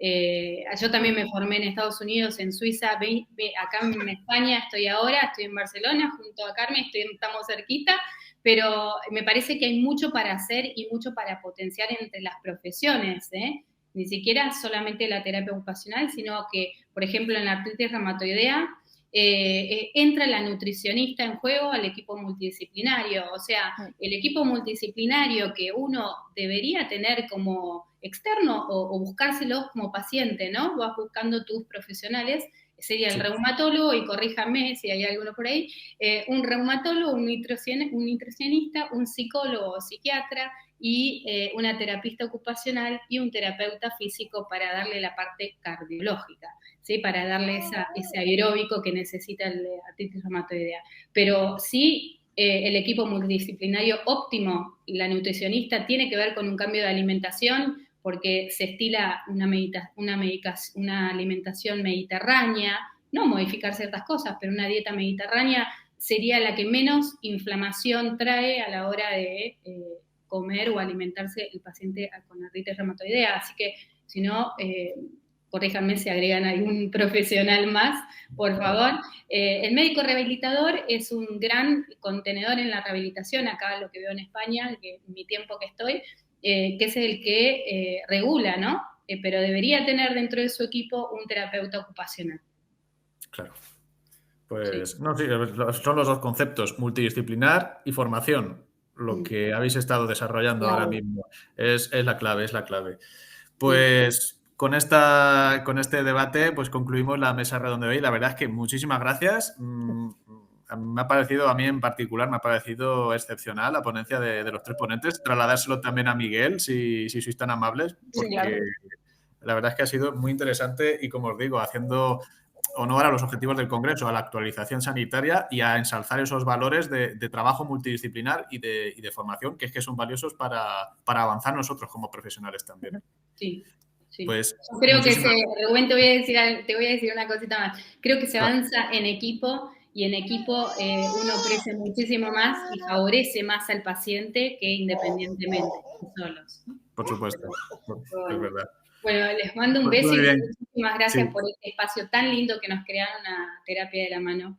[SPEAKER 3] Yo también me formé en Estados Unidos, en Suiza, acá en España estoy ahora, estoy en Barcelona junto a Carmen, estamos cerquita, pero me parece que hay mucho para hacer y mucho para potenciar entre las profesiones, ni siquiera solamente la terapia ocupacional, sino que, por ejemplo, en la artritis reumatoidea, entra la nutricionista en juego al equipo multidisciplinario. O sea, el equipo multidisciplinario que uno debería tener como externo o buscárselos como paciente, ¿no? Vas buscando tus profesionales, sería el reumatólogo, y corríjame si hay alguno por ahí, un reumatólogo, un nutricionista, un psicólogo o psiquiatra y una terapista ocupacional y un terapeuta físico para darle la parte cardiológica, ¿sí? Para darle ese aeróbico que necesita el artritis reumatoidea. Pero sí, el equipo multidisciplinario óptimo, la nutricionista, tiene que ver con un cambio de alimentación, porque se estila una alimentación mediterránea, no modificar ciertas cosas, pero una dieta mediterránea sería la que menos inflamación trae a la hora de comer o alimentarse el paciente con artritis reumatoidea. Así que, si no, corríjanme si agregan algún profesional más, por favor. El médico rehabilitador es un gran contenedor en la rehabilitación, acá lo que veo en España, que en mi tiempo que estoy, que es el que regula, ¿no? Pero debería tener dentro de su equipo un terapeuta ocupacional.
[SPEAKER 1] Claro. Pues sí. No, sí, son los dos conceptos, multidisciplinar y formación, lo que habéis estado desarrollando ahora mismo. Es la clave, es la clave. Pues con este debate pues concluimos la mesa redonda de hoy. La verdad es que muchísimas gracias. Me ha parecido, a mí en particular, me ha parecido excepcional la ponencia de los tres ponentes. Trasladárselo también a Miguel, si sois tan amables, porque
[SPEAKER 2] Sí, claro.
[SPEAKER 1] la verdad es que ha sido muy interesante y, como os digo, haciendo honor a los objetivos del Congreso, a la actualización sanitaria y a ensalzar esos valores de trabajo multidisciplinar y de formación, que es que son valiosos para avanzar nosotros como profesionales también.
[SPEAKER 3] Sí, sí.
[SPEAKER 1] Pues,
[SPEAKER 3] yo creo que Rubén, te voy a decir una cosita más. Creo que se avanza en equipo y en equipo uno crece muchísimo más y favorece más al paciente que independientemente, solos.
[SPEAKER 1] Por supuesto, es verdad.
[SPEAKER 3] Bueno, les mando un beso y muchísimas gracias por este espacio tan lindo que nos crearon a Terapia de la Mano.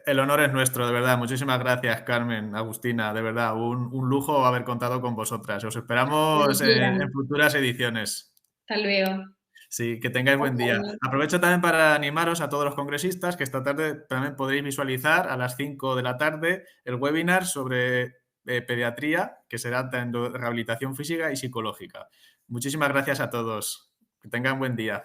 [SPEAKER 1] El honor es nuestro, de verdad. Muchísimas gracias, Carmen, Agustina, de verdad. Un lujo haber contado con vosotras. Os esperamos en futuras ediciones.
[SPEAKER 3] Hasta luego.
[SPEAKER 1] Sí, que tengáis buen día. Aprovecho también para animaros a todos los congresistas que esta tarde también podréis visualizar a las 5 de la tarde el webinar sobre pediatría, que será en rehabilitación física y psicológica. Muchísimas gracias a todos. Que tengan buen día.